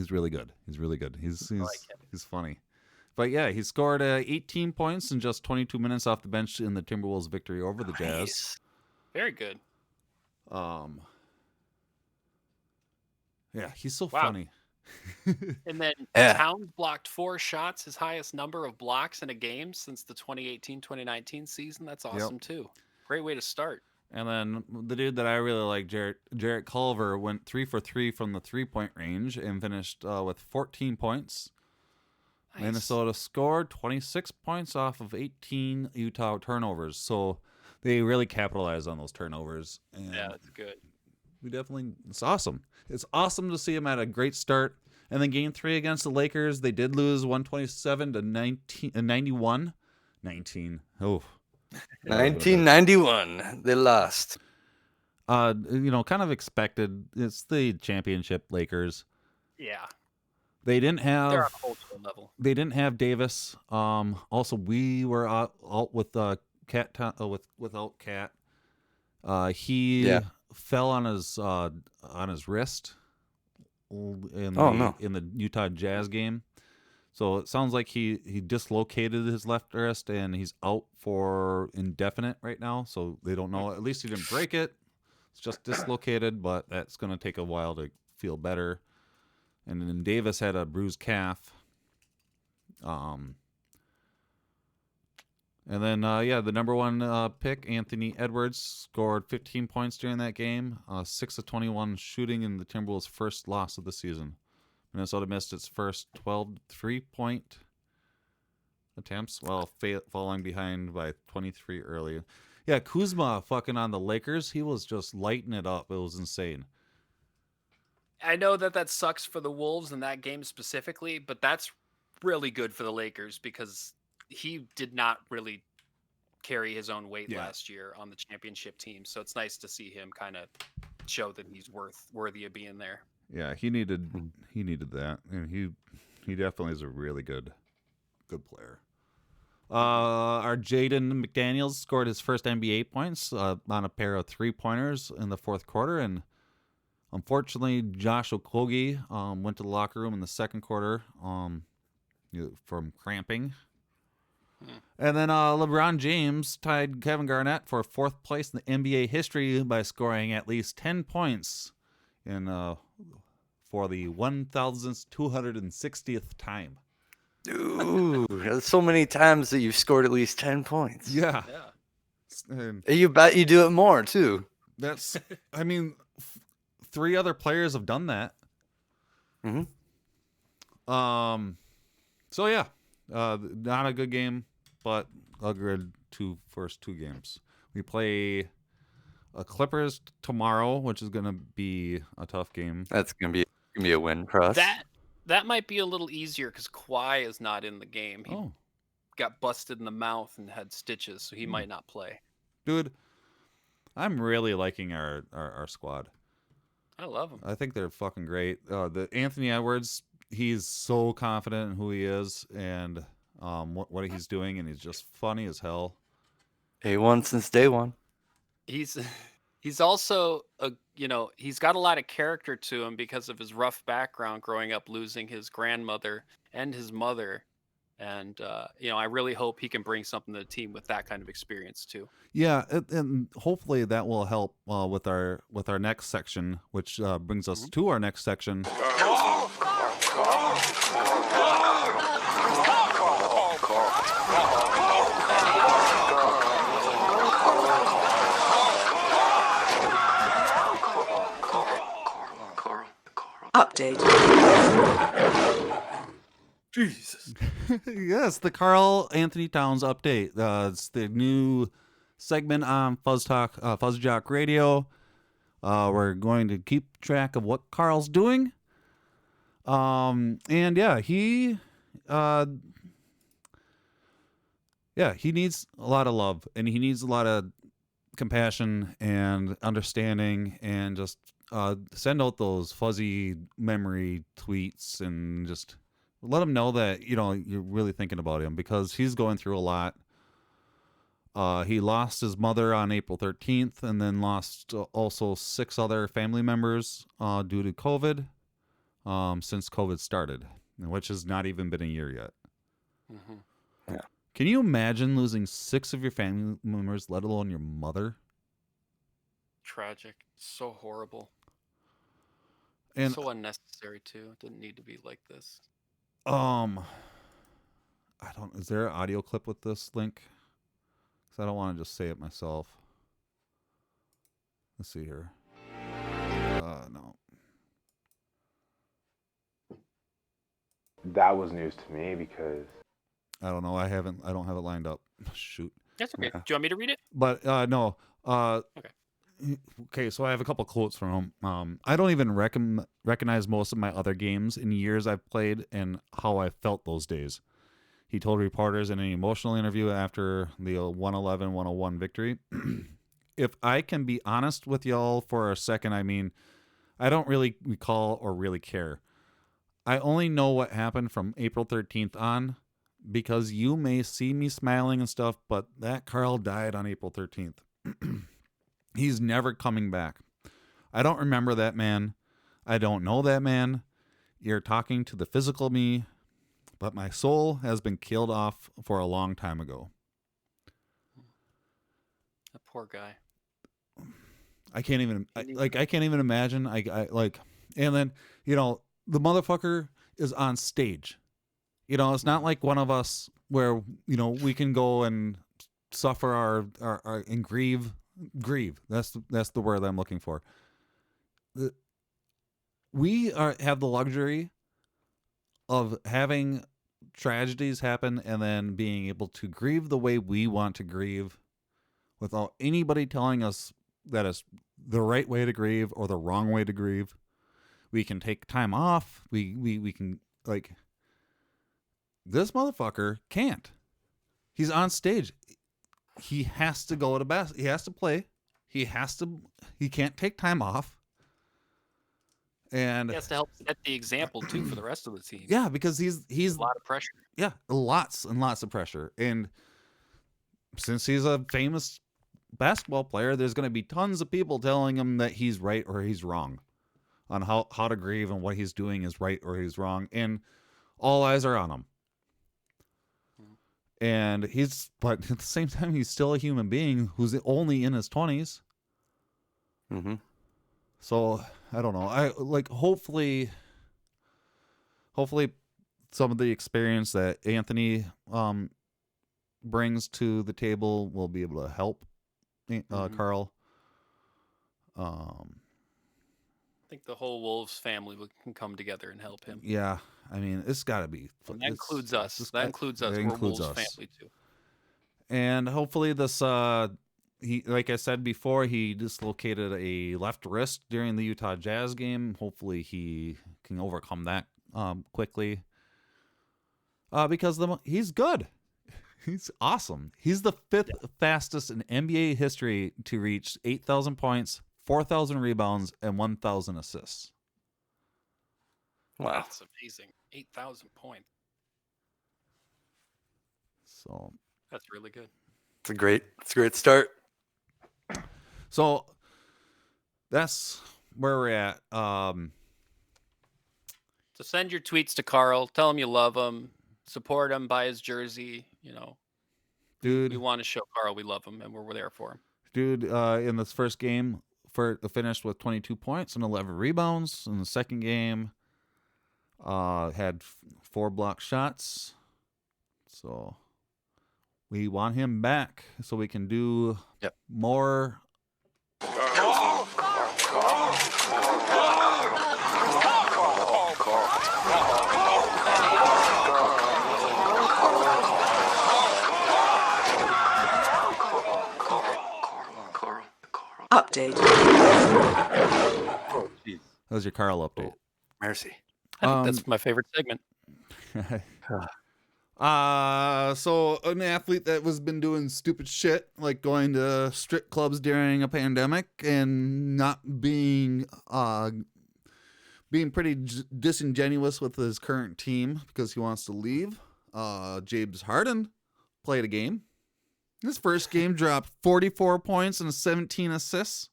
really good. He's really good. He's funny. But yeah, he scored 18 points in just 22 minutes off the bench in the Timberwolves' victory over the Jazz. Very good. Yeah, he's so funny. And then Towns blocked 4 shots, his highest number of blocks in a game since the 2018-2019 season. That's awesome too. Great way to start. And then the dude that I really like, Jarrett Culver, went 3 for 3 from the 3-point range and finished with 14 points. Nice. Minnesota scored 26 points off of 18 Utah turnovers. So they really capitalized on those turnovers. And yeah, that's good. It's awesome. It's awesome to see them at a great start. And then game 3 against the Lakers, they did lose 127-91. 19. Oh. 1991. They lost. Kind of expected. It's the championship Lakers. Yeah. They didn't have. They're on a whole level. They didn't have Davis. Also, we were out with Cat without Cat. He fell on his wrist in the Utah Jazz game. So it sounds like he dislocated his left wrist and he's out for indefinite right now. So they don't know. At least he didn't break it. It's just dislocated, but that's going to take a while to feel better. And then Davis had a bruised calf. And then, the number one pick, Anthony Edwards, scored 15 points during that game. 6 of 21 shooting in the Timberwolves' first loss of the season. Minnesota missed its first 12 3-point attempts while falling behind by 23 early. Yeah, Kuzma fucking on the Lakers. He was just lighting it up. It was insane. I know that sucks for the Wolves in that game specifically, but that's really good for the Lakers because he did not really carry his own weight last year on the championship team. So it's nice to see him kind of show that he's worthy of being there. Yeah, he needed that, and he definitely is a really good player. Our Jaden McDaniels scored his first NBA points on a pair of 3-pointers in the fourth quarter, and unfortunately, Josh Okogie went to the locker room in the second quarter from cramping. And then LeBron James tied Kevin Garnett for fourth place in the NBA history by scoring at least 10 points for the 1,260th time. Ooh, there's so many times that you've scored at least 10 points. Yeah. And you bet you do it more, too. That's, I mean, 3 other players have done that. Mm-hmm. So, yeah. Not a good game, but a good first 2 games. We play Clippers tomorrow, which is going to be a tough game. That's going to be a win for us. That might be a little easier because Kawhi is not in the game. He got busted in the mouth and had stitches, so he might not play. Dude, I'm really liking our squad. I love him. I think they're fucking great. The Anthony Edwards, he's so confident in who he is and what he's doing, and he's just funny as hell. A1 since day one. He's also he's got a lot of character to him because of his rough background growing up losing his grandmother and his mother. And I really hope he can bring something to the team with that kind of experience too. Yeah, and hopefully that will help with our next section, which brings us to our next section. Update. Jesus. Yes, the Karl Anthony Towns update. It's the new segment on FuzzJockRadio. We're going to keep track of what Karl's doing. And yeah, he needs a lot of love, and he needs a lot of compassion and understanding, and just send out those fuzzy memory tweets and just let him know that you're really thinking about him, because he's going through a lot. He lost his mother on April 13th, and then lost also 6 other family members due to COVID since COVID started, which has not even been a year yet. Mm-hmm. Yeah. Can you imagine losing 6 of your family members, let alone your mother? Tragic. So horrible. And so unnecessary too. It didn't need to be like this. Is there an audio clip with this link? Because I don't want to just say it myself. Let's see here. No. That was news to me because I don't know. I don't have it lined up. Shoot. That's okay. Do you want me to read it? But no. Okay. Okay, so I have a couple quotes from him. I don't even recognize most of my other games in years I've played and how I felt those days. He told reporters in an emotional interview after the 111-101 victory. If I can be honest with y'all for a second, I mean, I don't really recall or really care. I only know what happened from April 13th on, because you may see me smiling and stuff, but that Karl died on April 13th. He's never coming back. I don't remember that man. I don't know that man. You're talking to the physical me, but my soul has been killed off for a long time ago. That poor guy. I can't even imagine. And then, the motherfucker is on stage. It's not like one of us where, we can go and suffer our and grieve. That's the word I'm looking for. We have the luxury of having tragedies happen and then being able to grieve the way we want to grieve without anybody telling us that is the right way to grieve or the wrong way to grieve. We can take time off. We can, this motherfucker can't. He's on stage. He has to go to best. He has to play. He can't take time off. And he has to help set the example too for the rest of the team. Yeah, because he's a lot of pressure. Yeah, lots and lots of pressure. And since he's a famous basketball player, there's going to be tons of people telling him that he's right or he's wrong on how to grieve and what he's doing is right or he's wrong. And all eyes are on him. And but at the same time, he's still a human being who's only in his 20s. Mm-hmm. So I don't know. Hopefully some of the experience that Anthony brings to the table will be able to help Carl. I think the whole Wolves family can come together and help him. Yeah, I mean, it's got to be. And that includes us. That includes us. We're Wolves family too. And hopefully this, he, like I said before, he dislocated a left wrist during the Utah Jazz game. Hopefully he can overcome that quickly. Because he's good. He's awesome. He's the fifth fastest in NBA history to reach 8,000 points, 4,000 rebounds, and 1,000 assists. Wow, that's amazing. 8,000 points. So that's really good. It's a great start. So that's where we're at. So send your tweets to Carl. Tell him you love him. Support him. Buy his jersey. Dude, we want to show Carl we love him and we're there for him. Dude, in this first game, finished with 22 points and 11 rebounds. In the second game, had 4 block shots. So we want him back so we can do more. Update. That was your Carl update. Mercy. I think that's my favorite segment. So an athlete that was been doing stupid shit, like going to strip clubs during a pandemic and not being pretty disingenuous with his current team because he wants to leave. James Harden played a game. His first game dropped 44 points and 17 assists.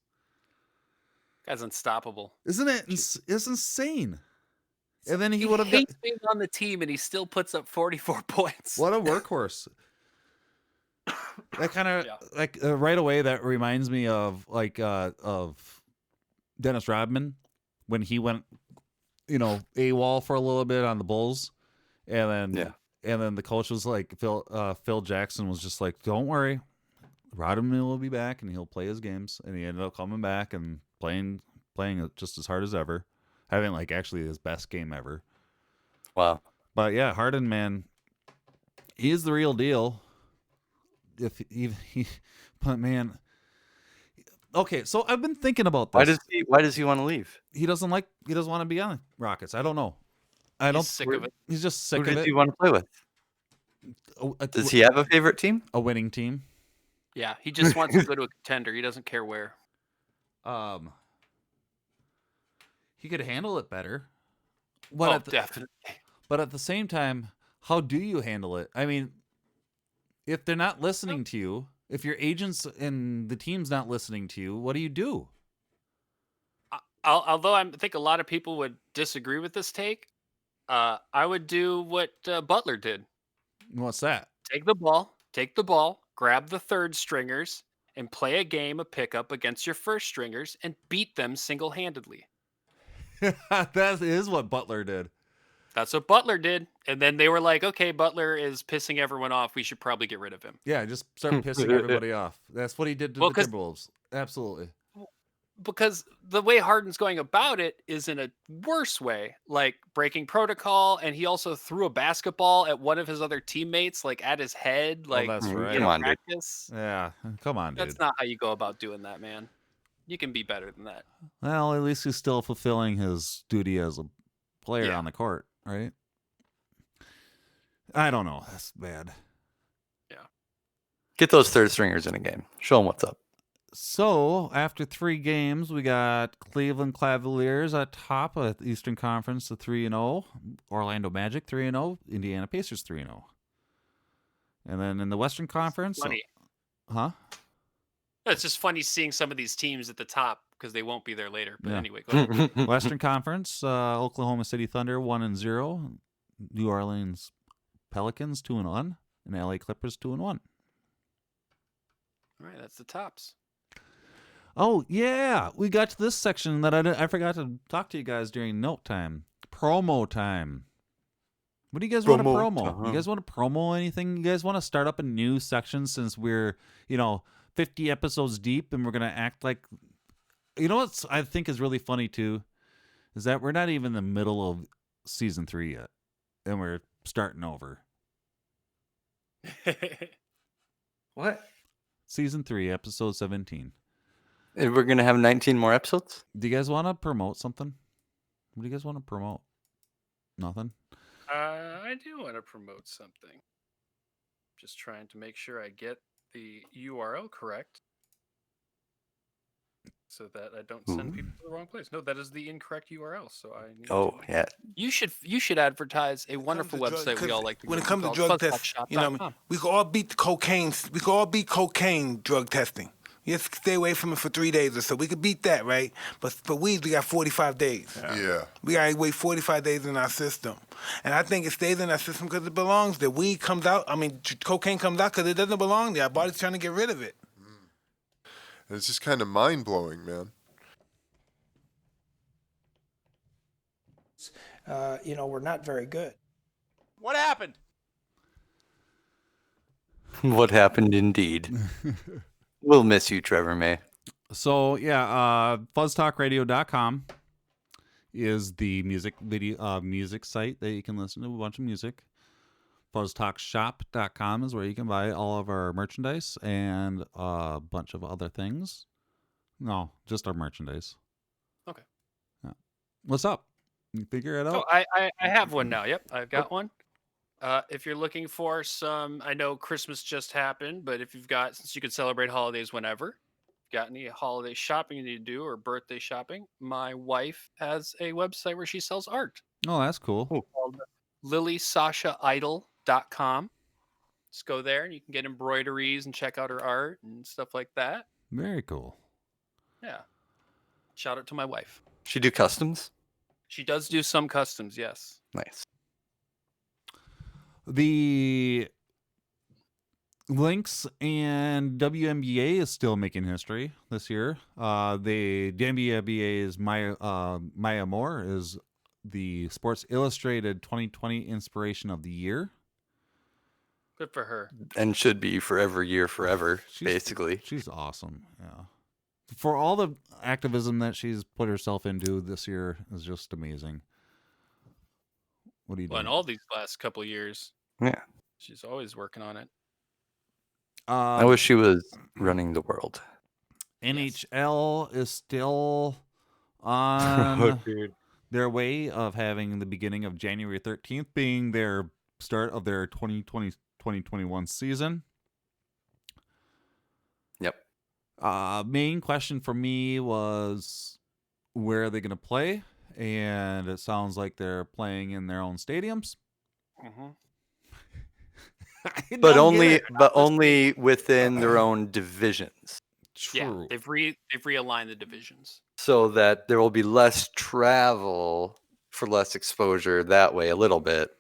Guy's unstoppable. Isn't it? It's insane. And then he would have hates being on the team, and he still puts up 44 points. What a workhorse! That kind of right away. That reminds me of Dennis Rodman when he went, AWOL for a little bit on the Bulls, and then the coach was like Phil Jackson was just like, "Don't worry, Rodman will be back and he'll play his games." And he ended up coming back and playing just as hard as ever. Having actually his best game ever. Wow. But yeah, Harden, man, he is the real deal. But man, okay. So I've been thinking about this. Why does he want to leave? He doesn't want to be on the Rockets. I don't know. He's sick of it. He's just sick of it. Who does he want to play with? Does he have a favorite team? A winning team. Yeah, he just wants to go to a contender. He doesn't care where. He could handle it better. Definitely. But at the same time, how do you handle it? I mean, if they're not listening to you, if your agents and the team's not listening to you, what do you do? Although I think a lot of people would disagree with this take, I would do what Butler did. What's that? Take the ball, grab the third stringers, and play a game of pickup against your first stringers and beat them single-handedly. That is what Butler did. That's what Butler did. And then they were like, okay, Butler is pissing everyone off. We should probably get rid of him. Yeah, just start pissing everybody off. That's what he did to the Timberwolves. Absolutely. Because the way Harden's going about it is in a worse way, like breaking protocol. And he also threw a basketball at one of his other teammates, like at his head. Like, that's right. Come on, practice. dude. Yeah, come on, dude. That's not how you go about doing that, man. You can be better than that. Well, at least he's still fulfilling his duty as a player on the court, right? I don't know. That's bad. Yeah. Get those third stringers in a game. Show them what's up. So, after 3 games, we got Cleveland Cavaliers at top of the Eastern Conference, the 3-0. Orlando Magic 3-0. Indiana Pacers 3-0. And then in the Western Conference, funny. It's just funny seeing some of these teams at the top because they won't be there later. But anyway, go ahead. Western Conference, Oklahoma City Thunder 1-0, New Orleans Pelicans 2-1, and LA Clippers 2-1. All right, that's the tops. Oh yeah, we got to this section that I forgot to talk to you guys during note time, promo time. What do you guys want to promo? You guys want to promo anything? You guys want to start up a new section since we're 50 episodes deep and we're gonna act like, what I think is really funny too, is that we're not even in the middle of season 3 yet, and we're starting over. What? Season 3, episode 17. And we're gonna have 19 more episodes. Do you guys want to promote something? What do you guys want to promote? Nothing. I do want to promote something. Just trying to make sure I get the URL correct, so that I don't send people to the wrong place. No, that is the incorrect URL. So I need yeah. You should advertise a wonderful website we all like to when go it comes to drug testing, we can all beat the cocaine. We can all beat cocaine drug testing. You have to stay away from it for 3 days or so. We could beat that, right? But for weed, we got 45 days. Yeah. We got to wait 45 days in our system. And I think it stays in our system because it belongs there. Weed comes out, cocaine comes out because it doesn't belong there. Our body's trying to get rid of it. It's just kind of mind-blowing, man. We're not very good. What happened? What happened indeed. We'll miss you, Trevor May. So FuzzTalkRadio.com is the music site that you can listen to a bunch of music. FuzzTalkShop.com is where you can buy all of our merchandise and a bunch of other things. No, just our merchandise. Okay. Yeah. What's up? You figure it out? Oh, I have one now. Yep, I've got one. If you're looking for some, I know Christmas just happened, but if you've got, since you can celebrate holidays whenever, got any holiday shopping you need to do or birthday shopping, my wife has a website where she sells art. Oh, that's cool. Called LilySashaIdol.com. Just go there and you can get embroideries and check out her art and stuff like that. Very cool. Yeah. Shout out to my wife. She do customs? She does do some customs, yes. Nice. The Lynx and WNBA is still making history this year. The WNBA's Maya Moore is the Sports Illustrated 2020 Inspiration of the Year. Good for her. And should be forever, basically. She's awesome. Yeah. For all the activism that she's put herself into this year is just amazing. What do you do? In all these last couple of years. Yeah. She's always working on it. I wish she was running the world. NHL is still on their way of having the beginning of January 13th being their start of their 2020-2021 season. Yep. Main question for me was, where are they going to play? And it sounds like they're playing in their own stadiums. Mm-hmm. But only within their own divisions. True. they've realigned the divisions. So that there will be less travel for less exposure that way a little bit.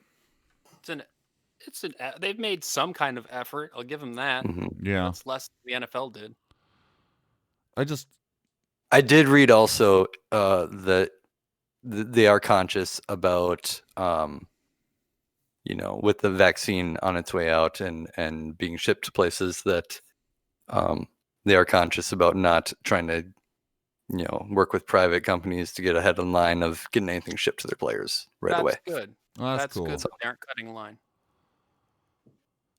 They've made some kind of effort. I'll give them that. Yeah. That's less than the NFL did. I did read also that they are conscious about, with the vaccine on its way out and being shipped to places that they are conscious about not trying to, work with private companies to get ahead in line of getting anything shipped to their players away. That's good. Well, that's cool. Good that they aren't cutting a line.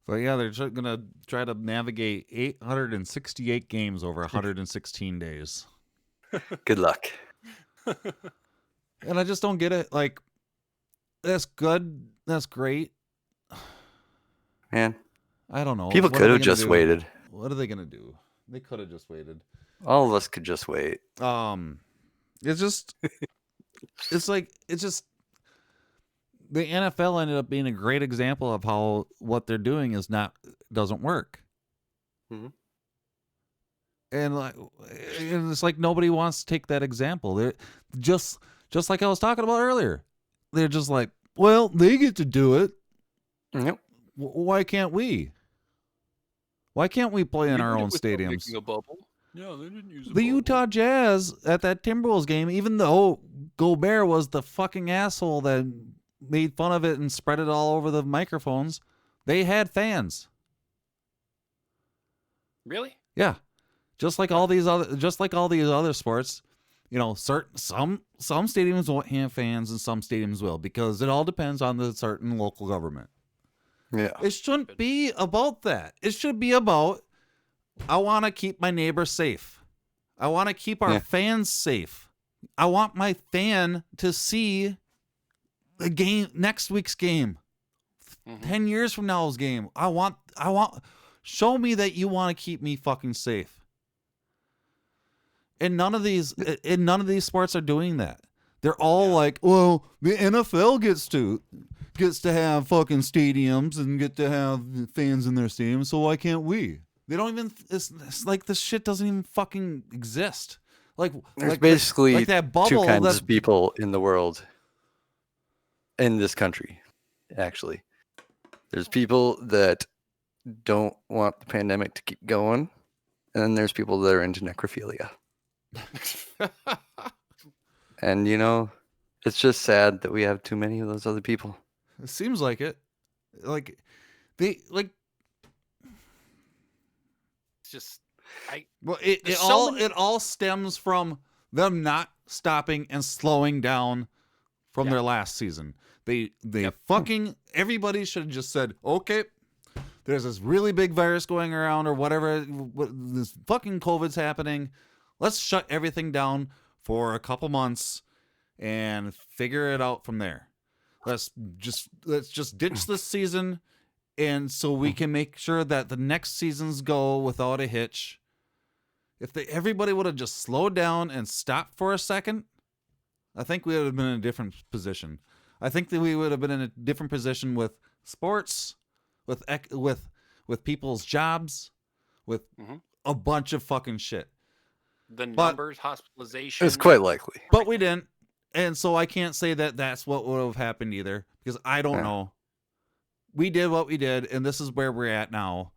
But yeah, they're going to try to navigate 868 games over 116 days. Good luck. And I just don't get it. Like, that's good. That's great. Man. I don't know. People could have just waited. What are they going to do? They could have just waited. All of us could just wait. It's just, the NFL ended up being a great example of how what they're doing doesn't work. Mm-hmm. And it's like nobody wants to take that example. They're just like I was talking about earlier. They're just like, well, they get to do it. Yep. Why can't we? Why can't we play in our own stadiums? A bubble. Yeah, they didn't use the Utah Jazz at that Timberwolves game, even though Gobert was the fucking asshole that made fun of it and spread it all over the microphones, they had fans. Really? Yeah. Just like all these other sports, some stadiums won't have fans and some stadiums will, because it all depends on the certain local government. Yeah. It shouldn't be about that. It should be about, I want to keep my neighbors safe. I want to keep our fans safe. I want my fan to see the game, next week's game, 10 years from now's game. I want, show me that you want to keep me fucking safe. And none of these sports are doing that. They're all like, well, the NFL gets to have fucking stadiums and get to have fans in their stadiums, so why can't we? They don't even. It's like this shit doesn't even fucking exist. There's basically that bubble two kinds of people in the world, in this country. Actually, there's people that don't want the pandemic to keep going, and then there's people that are into necrophilia. And it's just sad that we have too many of those other people. It seems like it. It's just it all stems from them not stopping and slowing down from their last season. They fucking, everybody should have just said, okay, there's this really big virus going around or whatever, this fucking COVID's happening. Let's shut everything down for a couple months and figure it out from there. Let's just ditch this season, and so we can make sure that the next seasons go without a hitch. If everybody would have just slowed down and stopped for a second, I think we would have been in a different position. I think that we would have been in a different position with sports, with people's jobs, with a bunch of fucking shit. The numbers, hospitalization. It's quite likely. But we didn't. And so I can't say that that's what would have happened either, because I don't know. We did what we did, and this is where we're at now.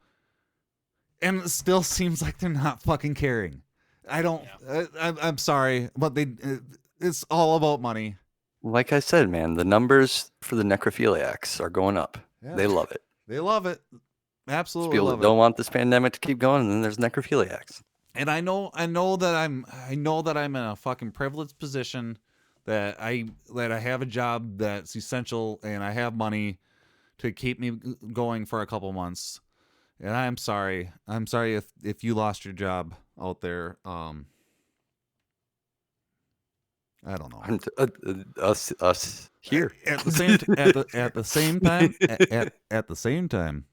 And it still seems like they're not fucking caring. I'm sorry, but it's all about money. Like I said, man, the numbers for the necrophiliacs are going up. Yeah. They love it. They love it. Absolutely. There's people that don't want this pandemic to keep going, and then there's necrophiliacs. And I know that I'm in a fucking privileged position, that I have a job that's essential, and I have money to keep me going for a couple months. And I'm sorry if you lost your job out there. I don't know. Us here. At the same time,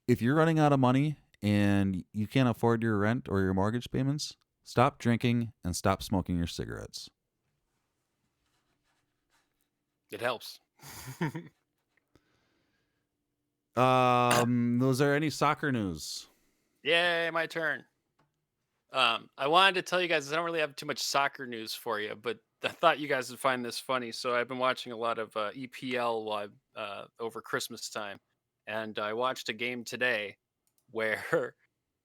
if you're running out of money and you can't afford your rent or your mortgage payments, stop drinking and stop smoking your cigarettes. It helps. Was there any soccer news? Yay, my turn. I wanted to tell you guys I don't really have too much soccer news for you, but I thought you guys would find this funny. So I've been watching a lot of EPL while over Christmas time, and I watched a game today where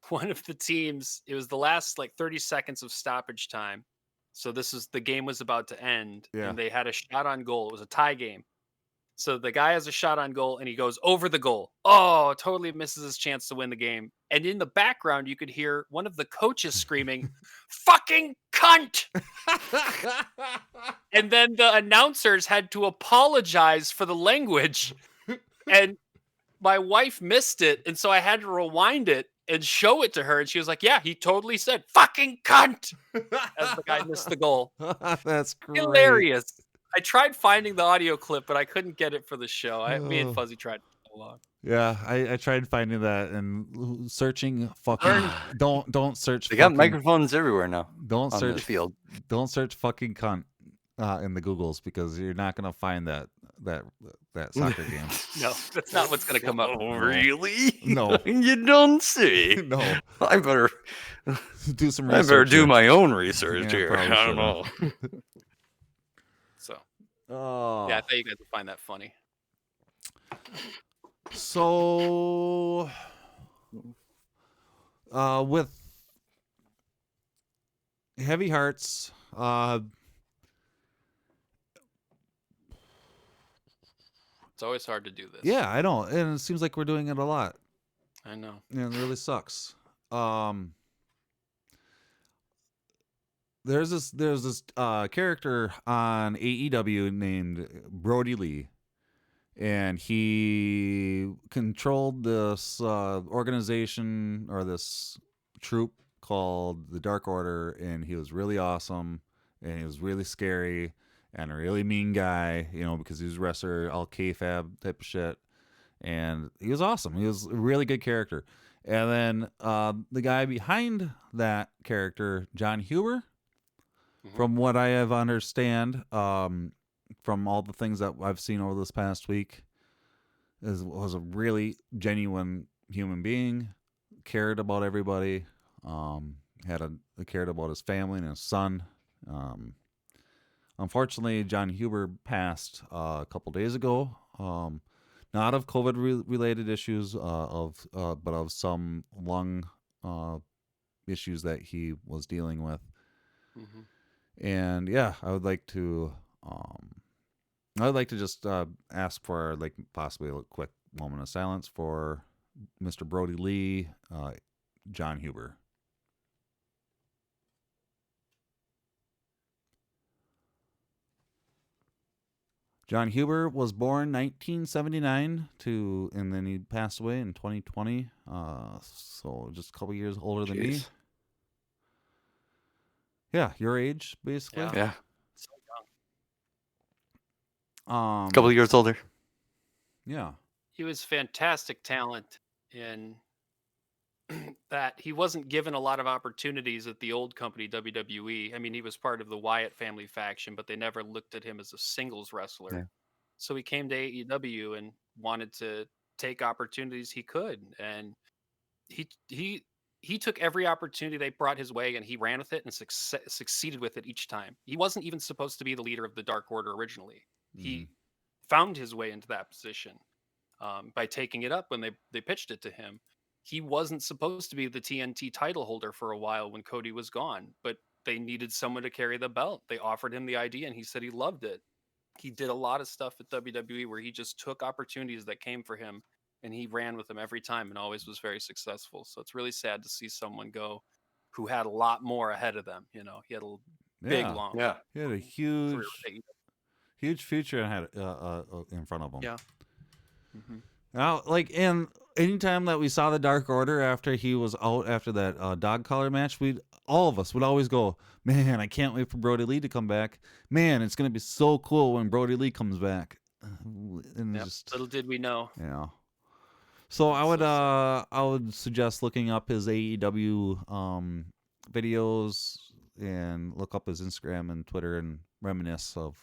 one of the teams, it was the last like 30 seconds of stoppage time. So the game was about to end, Yeah. and they had a shot on goal. It was a tie game. So the guy has a shot on goal and he goes over the goal. Oh, totally misses his chance to win the game. And in the background, you could hear one of the coaches screaming, "Fucking cunt!" And then the announcers had to apologize for the language. And my wife missed it. And so I had to rewind it and show it to her. And she was like, "Yeah, he totally said, 'fucking cunt,'" as the guy missed the goal. That's great. Hilarious. I tried finding the audio clip, but I couldn't get it for the show. Me and Fuzzy tried to go along. Yeah, I tried finding that and searching fucking don't search. They got microphones everywhere now. Don't on search the field. Don't search fucking cunt in the Googles because you're not gonna find that soccer game. No, that's not what's gonna come up. Oh, really? No. You don't say. No. I better do some I research. better do here. my own research Yeah, here. probably I don't know. So Oh. yeah, I thought you guys would find that funny. So with heavy hearts, It's always hard to do this. yeah, I know, and it seems like we're doing it a lot. I know. And it really sucks. There's this character on AEW named Brody Lee, and he controlled this organization or this troop called the Dark Order, and he was really awesome, and he was really scary and a really mean guy, you know, because he was a wrestler, all kayfabe type of shit. And he was awesome. He was a really good character. And then the guy behind that character, John Huber, from what I have understand, from all the things that I've seen over this past week, was a really genuine human being, cared about everybody, cared about his family and his son. Unfortunately, John Huber passed a couple days ago. Not of COVID-related issues, but of some lung issues that he was dealing with. And yeah, I would like to just ask for like possibly a quick moment of silence for Mr. Brody Lee, John Huber. John Huber was born 1979 and then he passed away in 2020. So just a couple years older than me. Yeah, your age, basically. Yeah. So young. A couple of years older. Yeah. He was fantastic talent in that he wasn't given a lot of opportunities at the old company, WWE. I mean, he was part of the Wyatt family faction, but they never looked at him as a singles wrestler. Yeah. So he came to AEW and wanted to take opportunities he could. And he took every opportunity they brought his way and he ran with it and succeeded with it each time. He wasn't even supposed to be the leader of the Dark Order originally. He found his way into that position by taking it up when they pitched it to him. He wasn't supposed to be the TNT title holder for a while when Cody was gone, but they needed someone to carry the belt. They offered him the idea and he said he loved it. He did a lot of stuff at WWE where he just took opportunities that came for him and he ran with them every time and always was very successful. So it's really sad to see someone go who had a lot more ahead of them. You know, he had a big, long. Yeah. He had a huge future in front of him. Yeah. Now, like, and anytime that we saw the Dark Order after he was out after that dog collar match, all of us would always go, "Man, I can't wait for Brody Lee to come back. Man, it's gonna be so cool when Brody Lee comes back." And Little did we know. Yeah. So I would suggest looking up his AEW videos and look up his Instagram and Twitter and reminisce of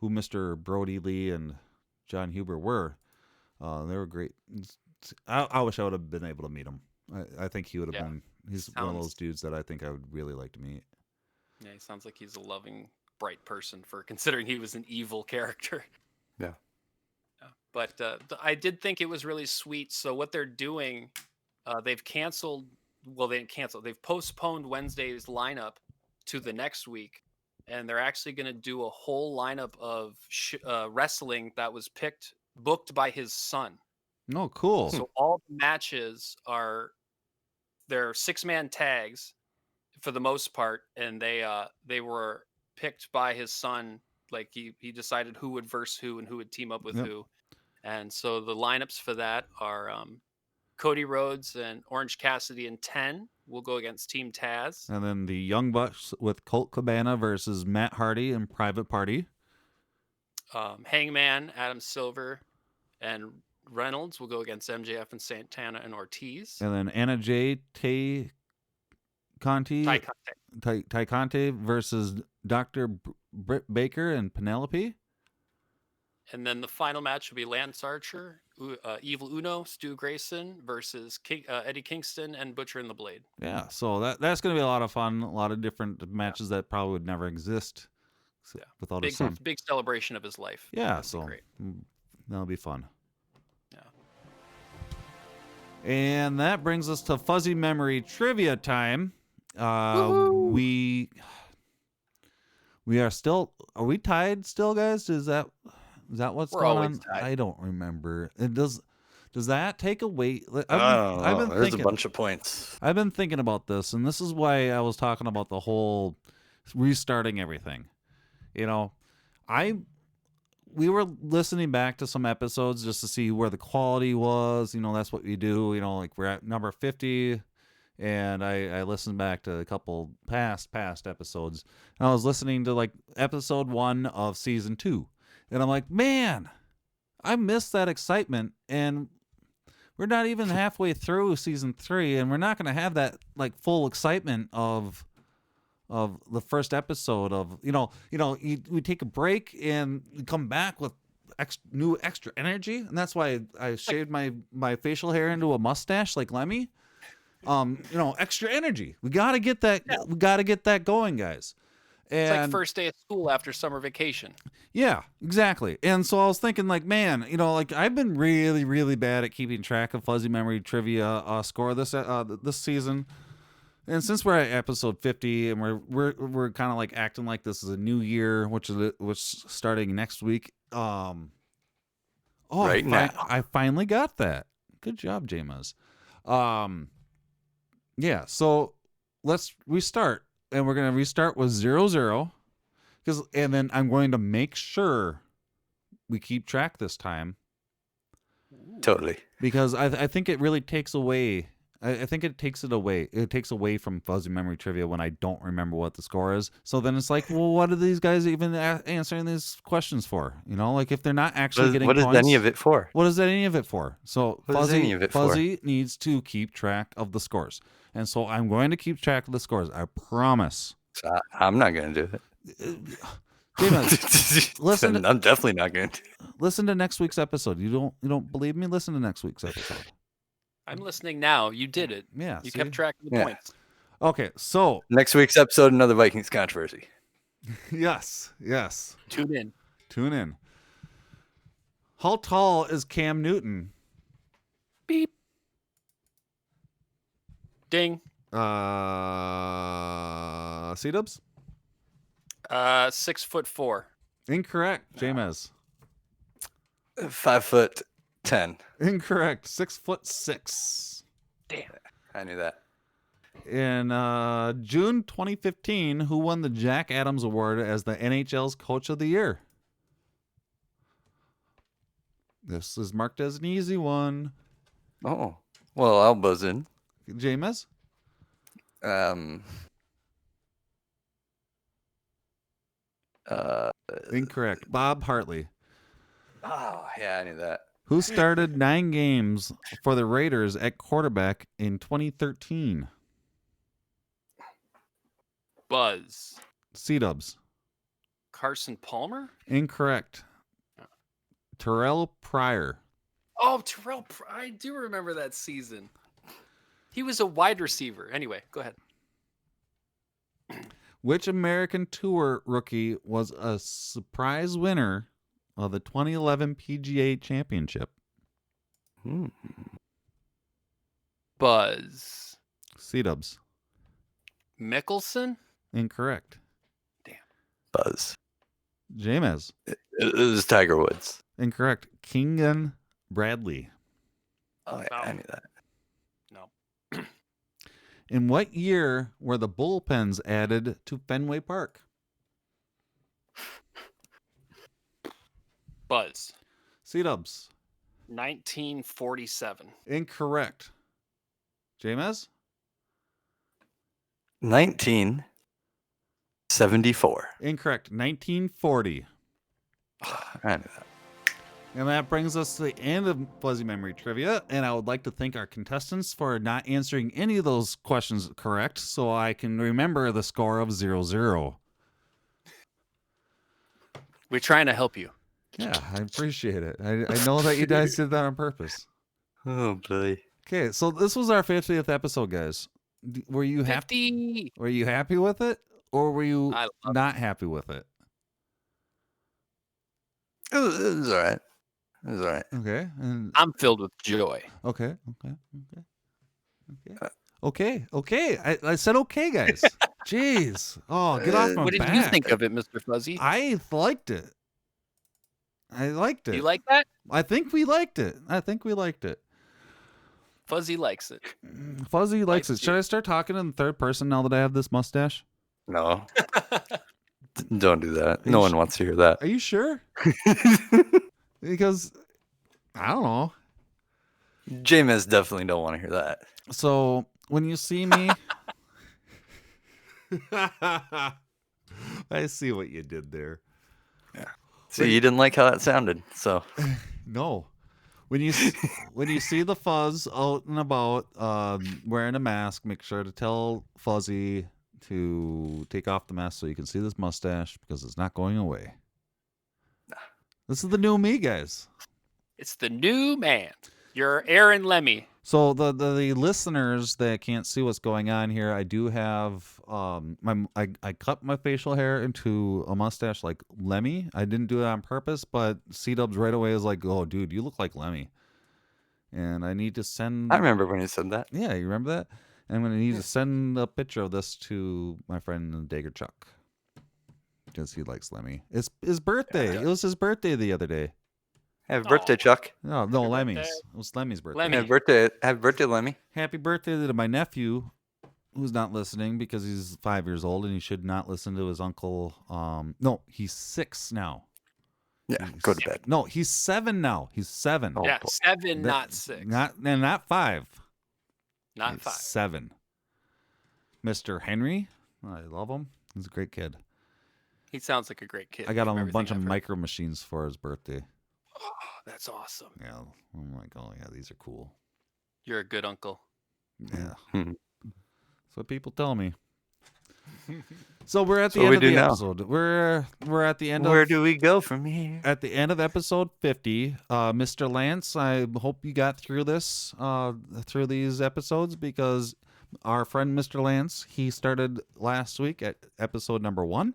who Mr. Brody Lee and John Huber were. They were great. I wish I would have been able to meet him. I think he would have been He's one of those dudes that I think I would really like to meet. Yeah, he sounds like he's a loving, bright person for considering he was an evil character. Yeah. But I did think it was really sweet. So what they're doing, they've canceled. Well, they didn't cancel. They've postponed Wednesday's lineup to the next week, and they're actually going to do a whole lineup of wrestling that was booked by his son. Oh, cool. So all the matches they're 6-man tags for the most part, and they were picked by his son. Like he decided who would verse who and who would team up with who. And so the lineups for that are Cody Rhodes and Orange Cassidy and 10 will go against Team Taz. And then the Young Bucks with Colt Cabana versus Matt Hardy and Private Party. Hangman, Adam Silver, and Reynolds will go against MJF and Santana and Ortiz. And then Anna Jay, Tay Conti versus Dr. Britt Baker and Penelope. And then the final match will be Lance Archer, Evil Uno, Stu Grayson versus Eddie Kingston and Butcher and the Blade. Yeah, so that's going to be a lot of fun. A lot of different matches that probably would never exist without his son. Big celebration of his life. Yeah, so that'll be fun. Yeah. And that brings us to Fuzzy Memory Trivia time. We are still. Are we tied still, guys? Is that what's going on? Tied. I don't remember. Does that take away? I've been there's a bunch of points. I've been thinking about this, and this is why I was talking about the whole restarting everything. You know, we were listening back to some episodes just to see where the quality was. You know, that's what we do. You know, like we're at number 50. And I listened back to a couple past episodes. And I was listening to like episode 1 of season 2. And I'm like, man, I missed that excitement. And we're not even halfway through season 3. And we're not going to have that like full excitement of the first episode of, we take a break and we come back with new extra energy. And that's why I shaved my facial hair into a mustache like Lemmy. Extra energy. We got to get that. Yeah. We got to get that going, guys. And it's like first day of school after summer vacation. Yeah, exactly. And so I was thinking, like, man, I've been really, really bad at keeping track of Fuzzy Memory Trivia score this season. And since we're at episode 50, and we're kind of like acting like this is a new year, which starting next week. Now I finally got that. Good job, JayMez. Yeah, so let's restart, and we're going to restart with 0-0, and then I'm going to make sure we keep track this time. Totally. Because I think it really takes away. I think it takes it away. It takes away from Fuzzy Memory Trivia when I don't remember what the score is. So then it's like, well, what are these guys even answering these questions for? Like if they're not actually getting points. What is any of it for? What is any of it for? So Fuzzy needs to keep track of the scores. And so I'm going to keep track of the scores. I promise. I'm not going to do it. Listen. I'm definitely not going to. Listen to next week's episode. You don't believe me? Listen to next week's episode. I'm listening now. You did it. Yeah. You kept track of the points. Okay, so next week's episode, another Vikings controversy. Yes. Tune in. How tall is Cam Newton? Beep. Ding. Sea.Dubbz? 6'4". Incorrect. JayMez? 5'10". Incorrect. 6'6". Damn it. I knew that. In June 2015, who won the Jack Adams Award as the NHL's Coach of the Year? This is marked as an easy one. Oh. Well, I'll buzz in. JayMez? Incorrect. Bob Hartley. Oh, yeah, I knew that. Who started 9 games for the Raiders at quarterback in 2013? Buzz. Sea.Dubbz. Carson Palmer? Incorrect. Terrell Pryor. Oh, I do remember that season. He was a wide receiver. Anyway, go ahead. Which American Tour rookie was a surprise winner of the 2011 PGA Championship? Buzz. Sea.Dubbz. Mickelson? Incorrect. Buzz. JayMez. It was Tiger Woods. Incorrect. Keegan Bradley. Oh, yeah, I knew that. No. In what year were the bullpens added to Fenway Park? Buzz. Sea.Dubbz. 1947. Incorrect. JayMez? 1974. Incorrect. 1940. I knew that. And that brings us to the end of Fuzzy Memory Trivia. And I would like to thank our contestants for not answering any of those questions correct so I can remember the score of 0-0. We're trying to help you. Yeah, I appreciate it. I know that you guys did that on purpose. Oh, boy. Okay, so this was our 50th episode, guys. Were you happy? Were you happy with it? Or were you not happy with it? It was all right. It was all right. Okay. And I'm filled with joy. Okay. I said okay, guys. Jeez. Oh, get off my back. What did you think of it, Mr. Fuzzy? I liked it. You like that? I think we liked it. Fuzzy likes it. Fuzzy likes it. Should I start talking in the third person now that I have this mustache? No. Don't do that. No one wants to hear that. Are you sure? Because, I don't know. JayMez definitely don't want to hear that. So, when you see me... I see what you did there. Yeah. See, you didn't like how that sounded, so... No. When you see the Fuzz out and about wearing a mask, make sure to tell Fuzzy to take off the mask so you can see this mustache because it's not going away. This is the new me, guys. It's the new man. You're Aaron Lemmy. So the listeners that can't see what's going on here, I do have I cut my facial hair into a mustache like Lemmy. I didn't do it on purpose, but Sea.Dubbz right away is like, "Oh, dude, you look like Lemmy." And I need to send. I remember when you said that. Yeah, you remember that? And I'm gonna need to send a picture of this to my friend Dagger Chuck because he likes Lemmy. It's his birthday. It was his birthday the other day. Happy birthday, Chuck. No, Lemmy's. It was Lemmy's birthday. Lemmy. Happy birthday, Lemmy. Happy birthday to my nephew, who's not listening because he's 5 years old and he should not listen to his uncle. No, he's 6 now. Yeah, go to bed. No, he's 7 now. He's 7. Oh, Yeah, boy. 7, not 6. Not 5. Not He's 5. 7. Mr. Henry, I love him. He's a great kid. He sounds like a great kid. I got him from a bunch of everything I've heard. micro machines for his birthday. Oh, that's awesome. Yeah, I'm like, oh yeah, these are cool. You're a good uncle. Yeah, Hmm. that's what people tell me. So we're at the So end we of do the now. episode. We're at the end. Where do we go from here? At the end of episode 50, Mr. Lance, I hope you got through this, through these episodes, because our friend Mr. Lance, he started last week at episode number 1,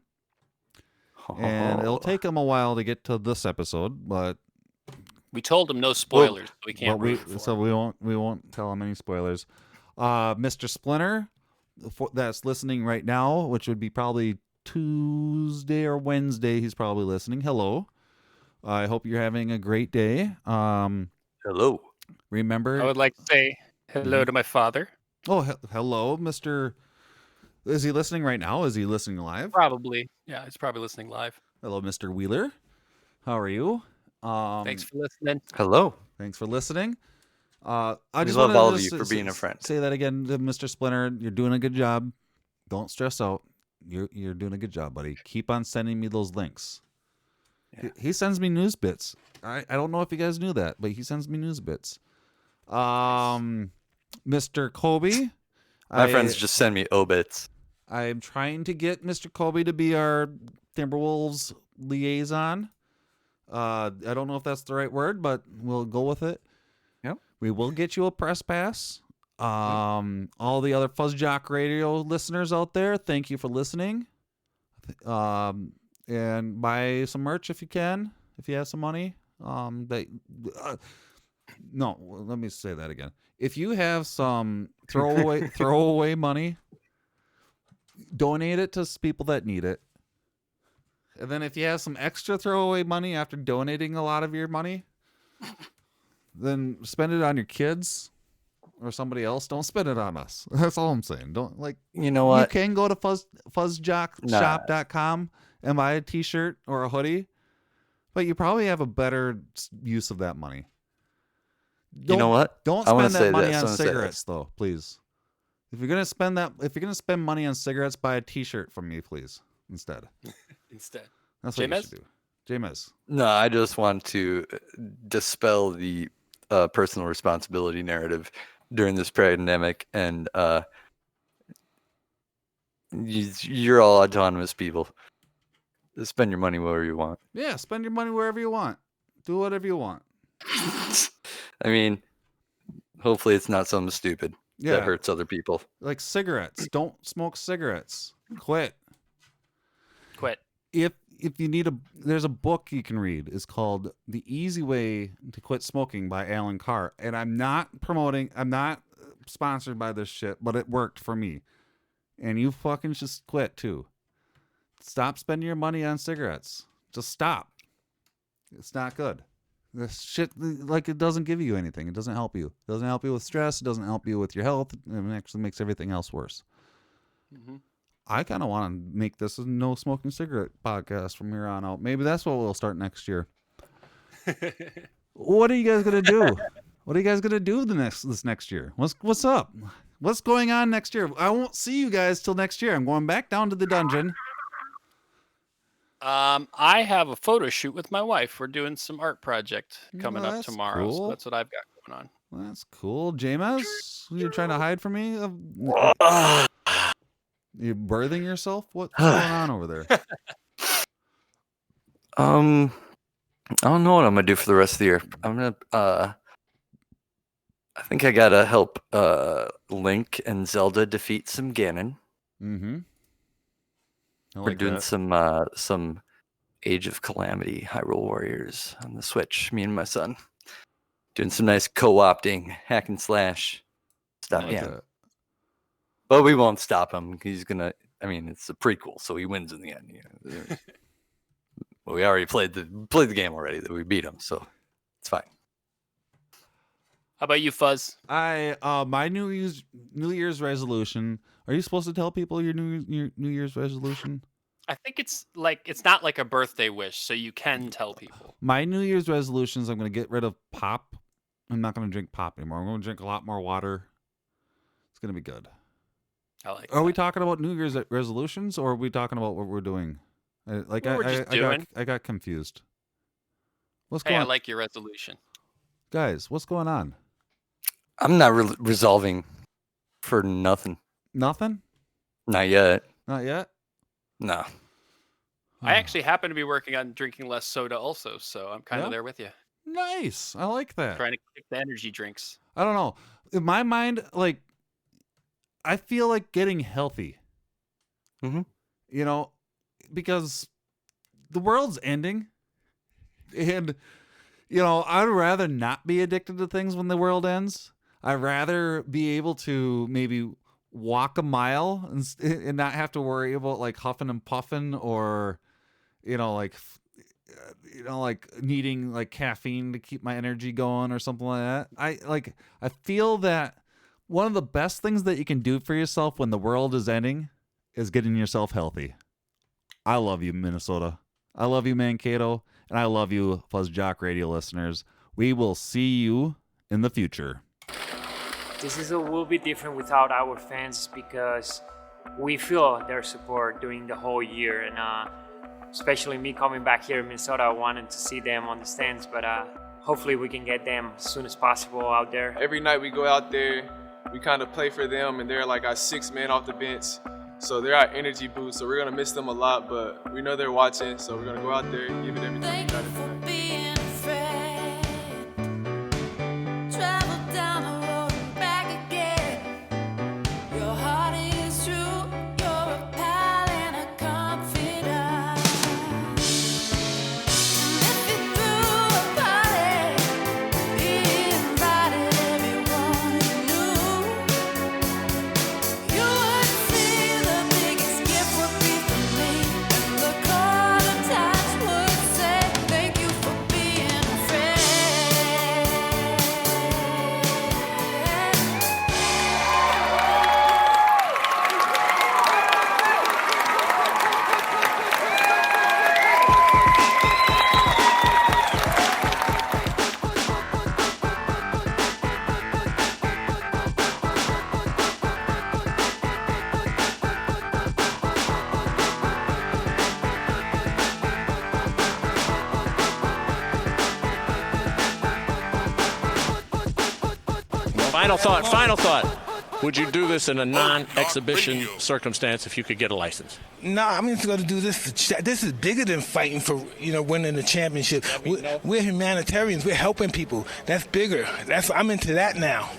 and it'll take him a while to get to this episode, but We told him no spoilers, so we can't root for so him. we won't tell him any spoilers. Mr. Splinter, that's listening right now, which would be probably Tuesday or Wednesday. He's probably listening. Hello. I hope you're having a great day. Hello. Remember, I would like to say hello to my father. Oh, hello, Mr. Is he listening right now? Is he listening live? Probably. Yeah, he's probably listening live. Hello, Mr. Wheeler. How are you? Thanks for listening. Hello. Thanks for listening. I We just love wanted all to of you for being a friend. Say that again to Mr. Splinter. You're doing a good job. Don't stress out. You're doing a good job, buddy. Keep on sending me those links. Yeah. He sends me news bits. I don't know if you guys knew that, but he sends me news bits. Mr. Kobe. My friends just send me obits. I'm trying to get Mr. Kobe to be our Timberwolves liaison. I don't know if that's the right word, but we'll go with it. Yep. We will get you a press pass. All the other FuzzJockRadio listeners out there, thank you for listening. And buy some merch if you can, if you have some money. No, let me say that again. If you have some throwaway money, donate it to people that need it. And then if you have some extra throwaway money after donating a lot of your money, then spend it on your kids or somebody else. Don't spend it on us. That's all I'm saying. Don't You know what? You can go to FuzzJockShop.com and buy a t-shirt or a hoodie, but you probably have a better use of that money. You know what? Don't spend that money on cigarettes, though, please. If you're gonna spend money on cigarettes, buy a t-shirt from me, please, instead. That's what you should do. JayMez. No, I just want to dispel the personal responsibility narrative during this pandemic, and you're all autonomous people. Just spend your money wherever you want. Yeah, spend your money wherever you want. Do whatever you want. I mean, hopefully it's not something stupid that hurts other people. Like cigarettes. Don't smoke cigarettes. Quit. If you need there's a book you can read. It's called The Easy Way to Quit Smoking by Alan Carr. And I'm not sponsored by this shit, but it worked for me. And you fucking just quit too. Stop spending your money on cigarettes. Just stop. It's not good. This shit, it doesn't give you anything. It doesn't help you. It doesn't help you with stress. It doesn't help you with your health. It actually makes everything else worse. Mm-hmm. I kind of want to make this a no smoking cigarette podcast from here on out. Maybe that's what we'll start next year. What are you guys gonna do? What are you guys gonna do this next year? What's up? What's going on next year? I won't see you guys till next year. I'm going back down to the dungeon. I have a photo shoot with my wife. We're doing some art project coming up tomorrow. Cool. So that's what I've got going on. That's cool. JayMez, you trying to hide from me? You birthing yourself? What's going on over there? I don't know what I'm gonna do for the rest of the year. I'm gonna I think I gotta help Link and Zelda defeat some Ganon. Mm-hmm. We're doing some Age of Calamity Hyrule Warriors on the Switch. Me and my son doing some nice co-opting, hack and slash stuff. Yeah, but we won't stop him. He's gonna. I mean, it's a prequel, so he wins in the end. You know? Well, we already played the game already. That we beat him, so it's fine. How about you, Fuzz? My New Year's resolution. Are you supposed to tell people your New Year's resolution? I think it's not like a birthday wish, so you can tell people. My New Year's resolution is I'm going to get rid of pop. I'm not going to drink pop anymore. I'm going to drink a lot more water. It's going to be good. I like. Are we talking about New Year's resolutions, or are we talking about what we're doing? I got confused. What's going on? I like your resolution. Guys, what's going on? I'm not resolving for nothing. Nothing? Not yet. Not yet? No. I actually happen to be working on drinking less soda also, so I'm kind of there with you. Nice. I like that. Trying to kick the energy drinks. I don't know. In my mind, I feel like getting healthy. Mm-hmm. You know, because the world's ending. And, you know, I'd rather not be addicted to things when the world ends. I'd rather be able to maybe walk a mile and not have to worry about huffing and puffing or, needing caffeine to keep my energy going or something like that. I feel that one of the best things that you can do for yourself when the world is ending is getting yourself healthy. I love you, Minnesota. I love you, Mankato. And I love you, FuzzJockRadio listeners. We will see you in the future. This will be different without our fans because we feel their support during the whole year. And especially me coming back here in Minnesota, I wanted to see them on the stands. But hopefully we can get them as soon as possible out there. Every night we go out there, we kind of play for them, and they're like our sixth man off the bench. So they're our energy boost, so we're going to miss them a lot, but we know they're watching, so we're going to go out there and give it everything we got to do. Travel down the road and back again. Final thought. Would you do this in a non-exhibition circumstance if you could get a license? No, I'm just going to do this. This is bigger than fighting for, winning the championship. We're humanitarians. We're helping people. That's bigger. I'm into that now.